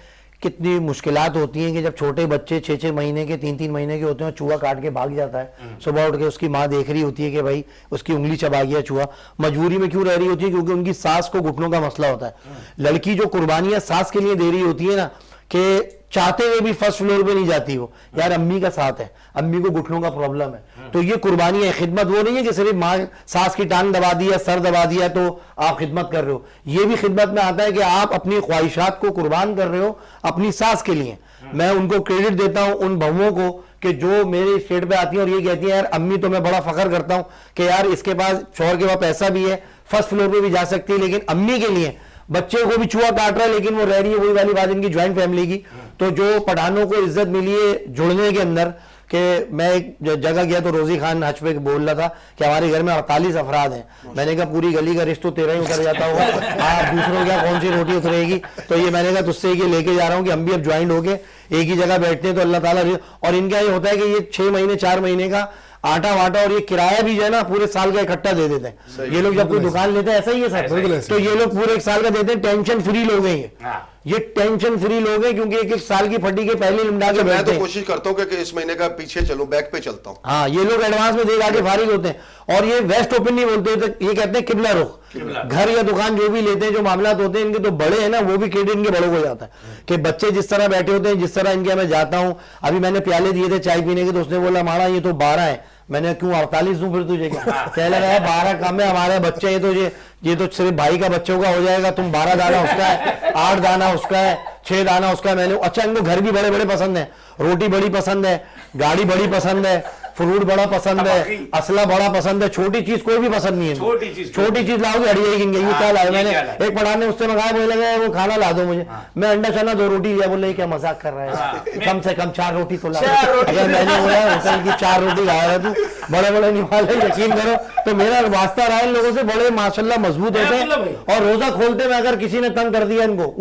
کتنی مشکلات ہوتی ہیں کہ جب چھوٹے بچے 6 مہینے کے 3 مہینے کے ہوتے ہیں, چوہا کاٹ کے بھاگ جاتا ہے. صبح اٹھ کے اس کی ماں دیکھ رہی ہوتی ہے کہ بھائی اس کی انگلی چبا گیا چوہا. مجبوری میں کیوں رہ رہی ہوتی ہے؟ کیونکہ ان کی ساس کو گھٹنوں کا مسئلہ ہوتا ہے. لڑکی جو قربانیاں ساس کے لیے دے رہی ہوتی ہے نا, کہ چاہتے ہوئے بھی فرسٹ فلور پہ نہیں جاتی, وہ یار امی کا ساتھ ہے, امی کو گھٹنوں کا پرابلم ہے. تو یہ قربانی ہے. خدمت وہ نہیں ہے کہ صرف ماں ساس کی ٹانگ دبا دیا, سر دبا دیا تو آپ خدمت کر رہے ہو. یہ بھی خدمت میں آتا ہے کہ آپ اپنی خواہشات کو قربان کر رہے ہو اپنی ساس کے لیے. میں ان کو کریڈٹ دیتا ہوں, ان بہوؤں کو, کہ جو میرے اسٹیٹ پہ آتی ہیں اور یہ کہتی ہیں یار امی تو میں بڑا فخر کرتا ہوں کہ یار اس کے پاس شوہر کے پاس پیسہ بھی ہے, فرسٹ فلور پہ بھی جا سکتی ہے, لیکن امی کے لیے بچے کو بھی چوہا کاٹ رہا ہے لیکن وہ رہ رہی ہے. وہی والی بات ان کی جوائنٹ فیملی کی. تو جو پٹھانوں کو عزت ملی ہے جڑنے کے اندر, کہ میں ایک جگہ گیا تو روزی خان حج پہ بول رہا تھا کہ ہمارے گھر میں 48 افراد ہیں. میں نے کہا پوری گلی کا رشتہ تیرا ہی اتر جاتا ہوگا, آپ دوسروں کیا کون سی روٹی اترے گی. تو یہ میں نے کہا تجھ سے یہ لے کے جا رہا ہوں کہ ہم بھی اب جوائنٹ ہو کے ایک ہی جگہ بیٹھتے ہیں تو اللہ تعالیٰ. اور ان کا یہ ہوتا ہے کہ یہ 6 مہینے 4 مہینے کا آٹا واٹا اور یہ کرایہ بھی جو ہے نا پورے سال کا اکٹھا دے دیتے ہیں. یہ لوگ جب کوئی دکان لیتے ہیں ایسا ہی ہے سر, تو یہ لوگ پورے 1 سال کا دیتے ہیں. ٹینشن فری لوگ ہیں یہ ٹینشن فری لوگ ہیں, کیونکہ 1 سال کی پھٹی کے پہلے لمڈا کے میں تو کوشش کرتا ہوں کہ اس مہینے کا پیچھے چلوں, بیک پہ چلتا ہوں. ہاں, یہ لوگ ایڈوانس میں دے جا کے فارغ ہوتے ہیں. اور یہ ویسٹ اوپن نہیں بولتے, یہ کہتے ہیں قبلہ رخ, घर या दुकान जो भी लेते हैं, जो मामलात होते हैं इनके तो बड़े हैं ना, वो भी क्रेडिट इनके बड़ों को जाता है कि बच्चे जिस तरह बैठे होते हैं, जिस तरह इनके मैं जाता हूँ, अभी मैंने प्याले दिए थे चाय पीने के तो उसने बोला माड़ा ये तो 12 है, मैंने क्यों 48 दूं फिर तुझे क्या, कह लगा 12 कम है, हमारे बच्चे ये तो सिर्फ भाई का बच्चों का हो जाएगा, तुम 12 दाना उसका है, 8 दाना उसका है, 6 दाना उसका है। मैंने अच्छा इनको घर भी बड़े बड़े पसंद है, रोटी बड़ी पसंद है, गाड़ी बड़ी पसंद है, फ्रूट बड़ा पसंद है, असला बड़ा पसंद है, छोटी चीज कोई भी पसंद नहीं है, छोटी चीज लाओगे हट जाएगी। ये क्या लाए, मैंने एक पठान ने उससे मंगाया, बोले लगा वो खाना ला दो मुझे, मैं अंडा चना 2 रोटी लिया, बोले क्या मजाक कर रहा है, कम से कम 4 रोटी तो ला। अगर मैंने बोला होटल की 4 रोटी खाया है तू, बड़े बड़े नहीं वाले, यकीन करो तो मेरा वास्ता रहा इन लोगों से, बड़े माशाल्लाह मजबूत होते हैं। और रोजा खोलते में अगर किसी ने तंग कर दिया इनको,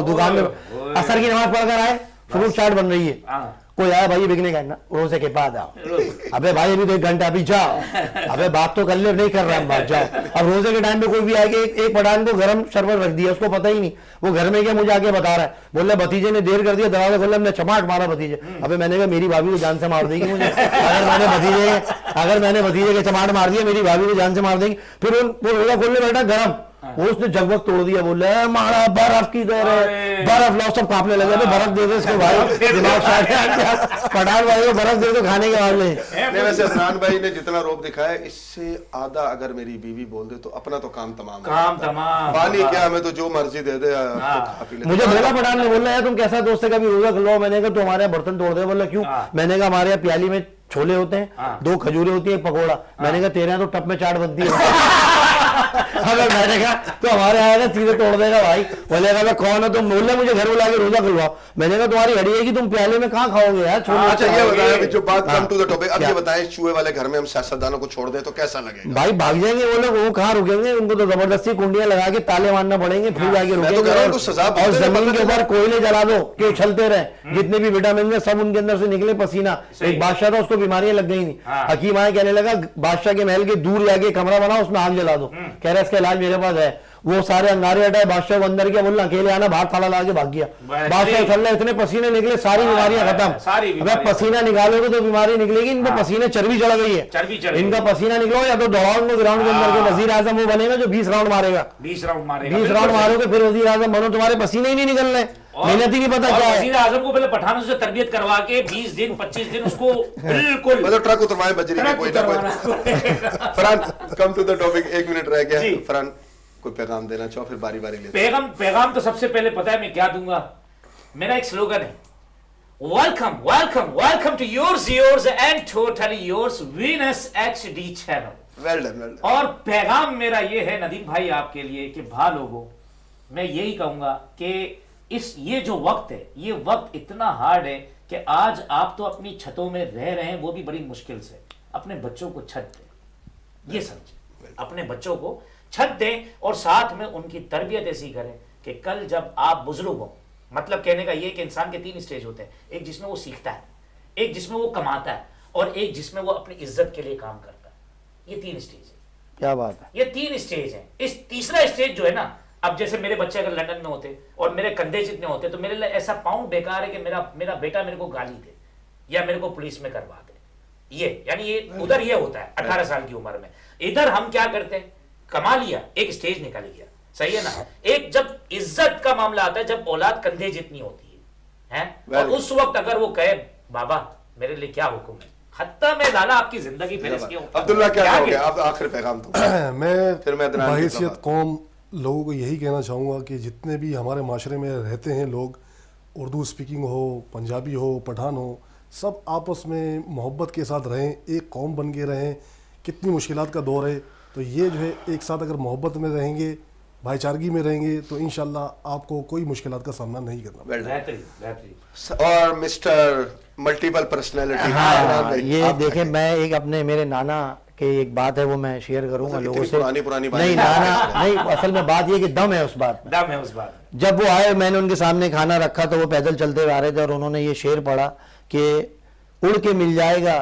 दुकान में असर की नमाज पढ़कर आए, फ्रूट चाट बन रही है, कोई आया भाई बिकने का ना, रोजे के बाद आओ, अबे भाई अभी तो 1 घंटा अभी जाओ, अबे बात तो कर ले, नहीं कर रहा हम बात, जाओ। अब रोजे के टाइम पे कोई भी आके एक पठान को गरम शरबत रख दिया, उसको पता ही नहीं, वो घर में क्या मुझे आके बता रहा है, बोल भतीजे ने देर कर दिया, दरवाजा खोला, हमने चमाट मारा भतीजे। अबे मैंने कहा मेरी भाभी को जान से मार देगी मुझे, अगर मैंने भतीजे के चमाट मार दिया मेरी भाभी को जान से मार देगी। फिर वो रोजा खोलने बैठा गरम, वो उसने जगमग तोड़ दिया, बोले मारा बर्फ की दे रहे, बर्फ लाओ, सब कांपने लगे, बर्फ दे दे इसको भाई, दिमाग पठान भाई को बर्फ दे दो खाने के मामले। नहीं वैसे अदनान भाई ने जितना रोब दिखाया इससे आधा अगर मेरी बीवी बोल दे तो अपना तो काम तमाम, पानी क्या, हमें तो जो मर्जी दे दे। मुझे बोला पठान ने, बोला यार तुम कैसा दोस्त है, कभी रोजा खुलवाओ, मैंने कहा तो हमारे यहाँ बर्तन तोड़ दे, बोला क्यों, मैंने कहा हमारे यहाँ प्याली में छोले होते हैं, 2 खजूरें होती है, पकौड़ा, मैंने कहा तेरे यहाँ तो टप में चाट बनती है। अगर मैंने कहा तो हमारे आएगा चीजें तोड़ देगा भाई, बोलेगा मैं कौन है तुम, बोले मुझे घर बुला के रोजा खुलवाओ, मैंने कहा तुम्हारी हड़ी है कि तुम प्याले में कहाँ खाओगे यार छोले। अच्छा ये बताया जो बात कम टू द टॉपिक, अब ये बताएं चूहे वाले घर में हम सियासतदानों को छोड़ दें तो कैसा लगेगा? भाई भाग जाएंगे वो लोग, वो कहाँ रुकेंगे, उनको तो जबरदस्ती कुंडियां लगा के ताले मारना पड़ेंगे, फिर जाके रुकेंगे। और जमीन के ऊपर कोयले जला दो कि उछलते रहे, जितने भी विटामिन है सब उनके अंदर से निकले, पसीना। एक बादशाह था उसको बीमारियां लग गई नहीं, हकीम आए कहने लगा बादशाह के महल के दूर जाके कमरा बनाओ, उसमें आग जला दो, कह रहा है इसका इलाज मेरे पास है। वो सारे अंगारे हटाए, बादशाह को अंदर किया, बोलना अकेले आना, बाहर ताला लगा के भाग गया। बादशाह उछल रहे, इतने पसीने निकले, सारी बीमारियां खत्म। अगर पसीना निकालोगे तो बीमारी निकलेगी, इनको पसीने चर्बी चढ़ गई है, इनका पसीना निकलो या तो दौड़ाओ को ग्राउंड के अंदर के वजीर आजम वो बनेगा जो 20 राउंड मारेगा, 20 राउंड मारोगे फिर वजीर आजम बनो, तुम्हारे पसीने ही नहीं निकलने, मेहनत ही नहीं पता क्या है। वजीर आजम को पहले पठानों से तरबियत करवा के 20 दिन 25 दिन उसको बिल्कुल मतलब ट्रक उतरवाए बजरी में, कोई ना कोई। Farhan come to the topic, 1 minute रह गया, फरहान कोई पैगाम देना चाहो फिर बारी बारी लेते। पैगाम तो सबसे पहले पता है मैं क्या दूंगा, मेरा एक स्लोगन है, welcome welcome welcome to yours and totally yours Venus HD channel. Well done. और पैगाम मेरा ये है नदीम भाई आपके लिए कि भा लोगों, मैं यही कहूंगा कि ये जो वक्त है, ये वक्त इतना हार्ड है कि आज आप तो अपनी छतों में रह रहे हैं, वो भी बड़ी मुश्किल से, अपने बच्चों को छत दें, ये समझे, अपने बच्चों को छत दें और साथ में उनकी तरबियत ऐसी करें कि कल जब आप बुजुर्ग हो, मतलब कहने का ये कि इंसान के 3 स्टेज होते हैं, एक जिसमें वो सीखता है, एक जिसमें वो कमाता है, और एक जिसमें वो अपनी इज्जत के लिए काम करता है। ये 3 स्टेज है। क्या बात है, ये 3 स्टेज है। इस तीसरा स्टेज जो है ना, अब जैसे मेरे बच्चे अगर लंदन में होते और मेरे कंधे जितने होते तो मेरे लिए ऐसा पाउंड बेकार है कि मेरा बेटा मेरे को गाली दे या मेरे को पुलिस में करवा दे, ये यानी ये उधर ये होता है 18 साल की उम्र में। इधर हम क्या करते हैं, कमा लिया, एक स्टेज निकल गया, सही है ना। एक जब इज्जत का मामला आता है, जब औलाद कंधे जितनी होती है और उस वक्त अगर वो कहे बाबा मेरे लिए क्या हुक्म है, खत्म है लाला आपकी जिंदगी। फिर इसके अब्दुल्ला क्या कहोगे आप, आखिर पैगाम तो मैं बहैसियत कौम लोगों को यही कहना चाहूँगा कि जितने भी हमारे माशरे में रहते हैं लोग, उर्दू स्पीकिंग हो, पंजाबी हो, पठान हो, सब आपस में मोहब्बत के साथ रहें, एक कौम बन के रहें। कितनी मुश्किलात का दौर है, तो ये जो है एक साथ अगर मोहब्बत में रहेंगे, भाईचारगी में रहेंगे, तो इंशाल्लाह आपको कोई मुश्किलात का सामना नहीं करना। और मिस्टर मल्टीपल पर्सनैलिटी, ये देखें, मैं एक अपने मेरे नाना कि एक बात है वो मैं शेयर करूंगा लोगों से। पुरानी नहीं नाना नहीं, असल में बात ये कि दम है उस बात में। जब वो आए, मैंने उनके सामने खाना रखा तो वो पैदल चलते हुए आ रहे थे और उन्होंने ये शेर पढ़ा कि उड़ के मिल जाएगा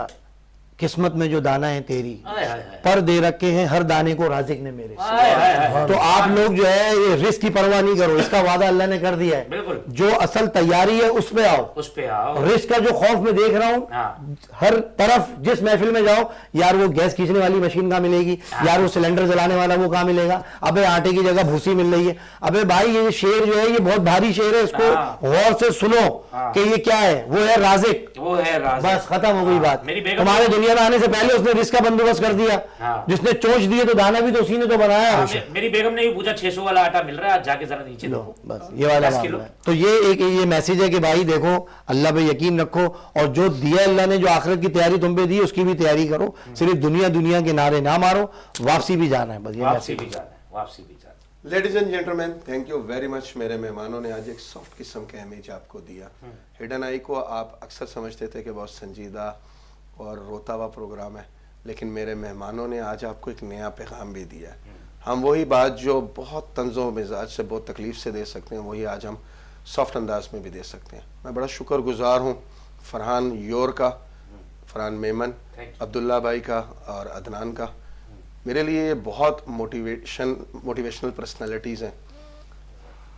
किस्मत में जो दाना है तेरी, हाय हाय हाय पर दे रखे हैं हर दाने को राजिक ने मेरे। हाय हाय हाय। तो आप लोग जो है ये रिस्क की परवाह नहीं करो, इसका वादा अल्लाह ने कर दिया है। बिल्कुल। जो असल तैयारी है उस पे आओ। उस पे आओ। रिस्क का जो खौफ मैं देख रहा हूँ, हाँ। हर तरफ जिस महफिल में जाओ, यार वो गैस खींचने वाली मशीन कहाँ मिलेगी, यार वो सिलेंडर जलाने वाला वो कहाँ मिलेगा, अबे आटे की जगह भूसी मिल रही है। अबे भाई ये शेर जो है ये बहुत भारी शेर है, इसको हाँ। गौर से सुनो कि ये क्या है। वो है राजिक। वो है राज। बस खत्म हो गई बात। मेरी बेगम तुम्हारे दुनिया में आने से पहले उसने रिस्क का बंदोबस्त कर दिया। हाँ। जिसने चोंच दिए तो दाना भी तो उसी ने तो बनाया। मेरी बेगम ने भी पूछा 600 वाला आटा मिल रहा है, आज जाके जरा नीचे लो, देखो। बस ये वाला 10 मामला किलो। है। तो ये मैसेज है कि भाई देखो, अल्लाह पे यकीन रखो, और जो दिया अल्लाह ने, जो आखिरत की तैयारी तुम पे दी, उसकी भी तैयारी करो। सिर्फ दुनिया के नारे ना मारो, वापसी भी जाना है, बस ये वापसी मैसेज। भी जाना है, वापसी भी जाना है। Ladies and gentleman, thank you very much. मेरे मेहमानों ने आज एक सॉफ्ट किस्म का इमेज आपको दिया। हिडन आई को आप अक्सर समझते थे कि बहुत संजीदा और रोता हुआ प्रोग्राम है, लेकिन मेरे मेहमानों ने आज आपको एक नया पैगाम भी दिया है। हम वही बात जो बहुत तंज़ो मिजाज से, बहुत तकलीफ से दे सकते हैं, वही आज हम सॉफ्ट अंदाज में भी दे सकते हैं। मैं बड़ा शुक्रगुजार हूँ फरहान योर का, फरहान मेमन, Thank you. अब्दुल्ला भाई का और अदनान का। मेरे लिए ये बहुत मोटिवेशनल पर्सनालिटीज़ हैं।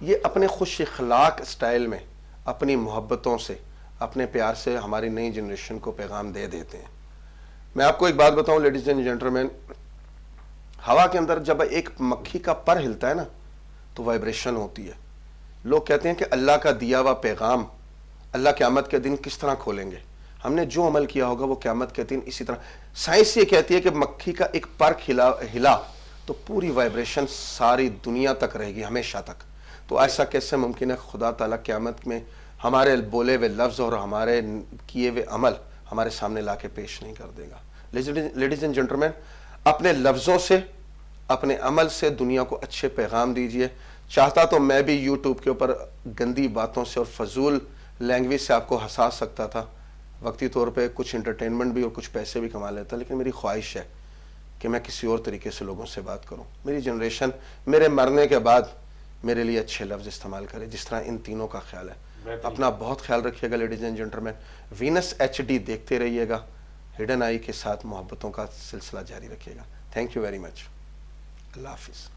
ये अपने खुश इखलाक स्टाइल में, अपनी मोहब्बतों से, अपने प्यार से हमारी नई जनरेशन को पैगाम दे देते हैं। मैं आपको एक बात बताऊं लेडीज एंड जेंटलमैन, हवा के अंदर जब एक मक्खी का पर हिलता है ना, तो वाइब्रेशन होती है। लोग कहते हैं कि अल्लाह का दिया हुआ पैगाम अल्लाह क़यामत के दिन किस तरह खोलेंगे। हमने जो अमल किया होगा वो क़यामत के दिन इसी तरह। साइंस ये कहती है कि मक्खी का एक पर हिला तो पूरी वाइब्रेशन सारी दुनिया तक रहेगी, हमेशा तक। तो ऐसा कैसे मुमकिन है? खुदा ताला क़यामत में हमारे बोले हुए लफ्ज़ और हमारे किए हुए अमल हमारे सामने ला के पेश नहीं कर देगा। लेडीज एंड जेंटलमैन, अपने लफ्ज़ों से, अपने अमल से दुनिया को अच्छे पैगाम दीजिए। चाहता तो मैं भी यूट्यूब के ऊपर गंदी बातों से और फजूल लैंग्वेज से आपको हंसा सकता था, वक्ती तौर पे कुछ इंटरटेनमेंट भी और कुछ पैसे भी कमा लेता, लेकिन मेरी ख्वाहिश है कि मैं किसी और तरीके से लोगों से बात करूं। मेरी जनरेशन मेरे मरने के बाद मेरे लिए अच्छे लफ्ज़ इस्तेमाल करे, जिस तरह इन तीनों का ख्याल है। अपना बहुत ख्याल रखिएगा ladies and gentleman. Venus HD देखते रहिएगा। हिडन आई के साथ मोहब्बतों का सिलसिला जारी रखिएगा। Thank you very much. अल्लाह हाफिज़।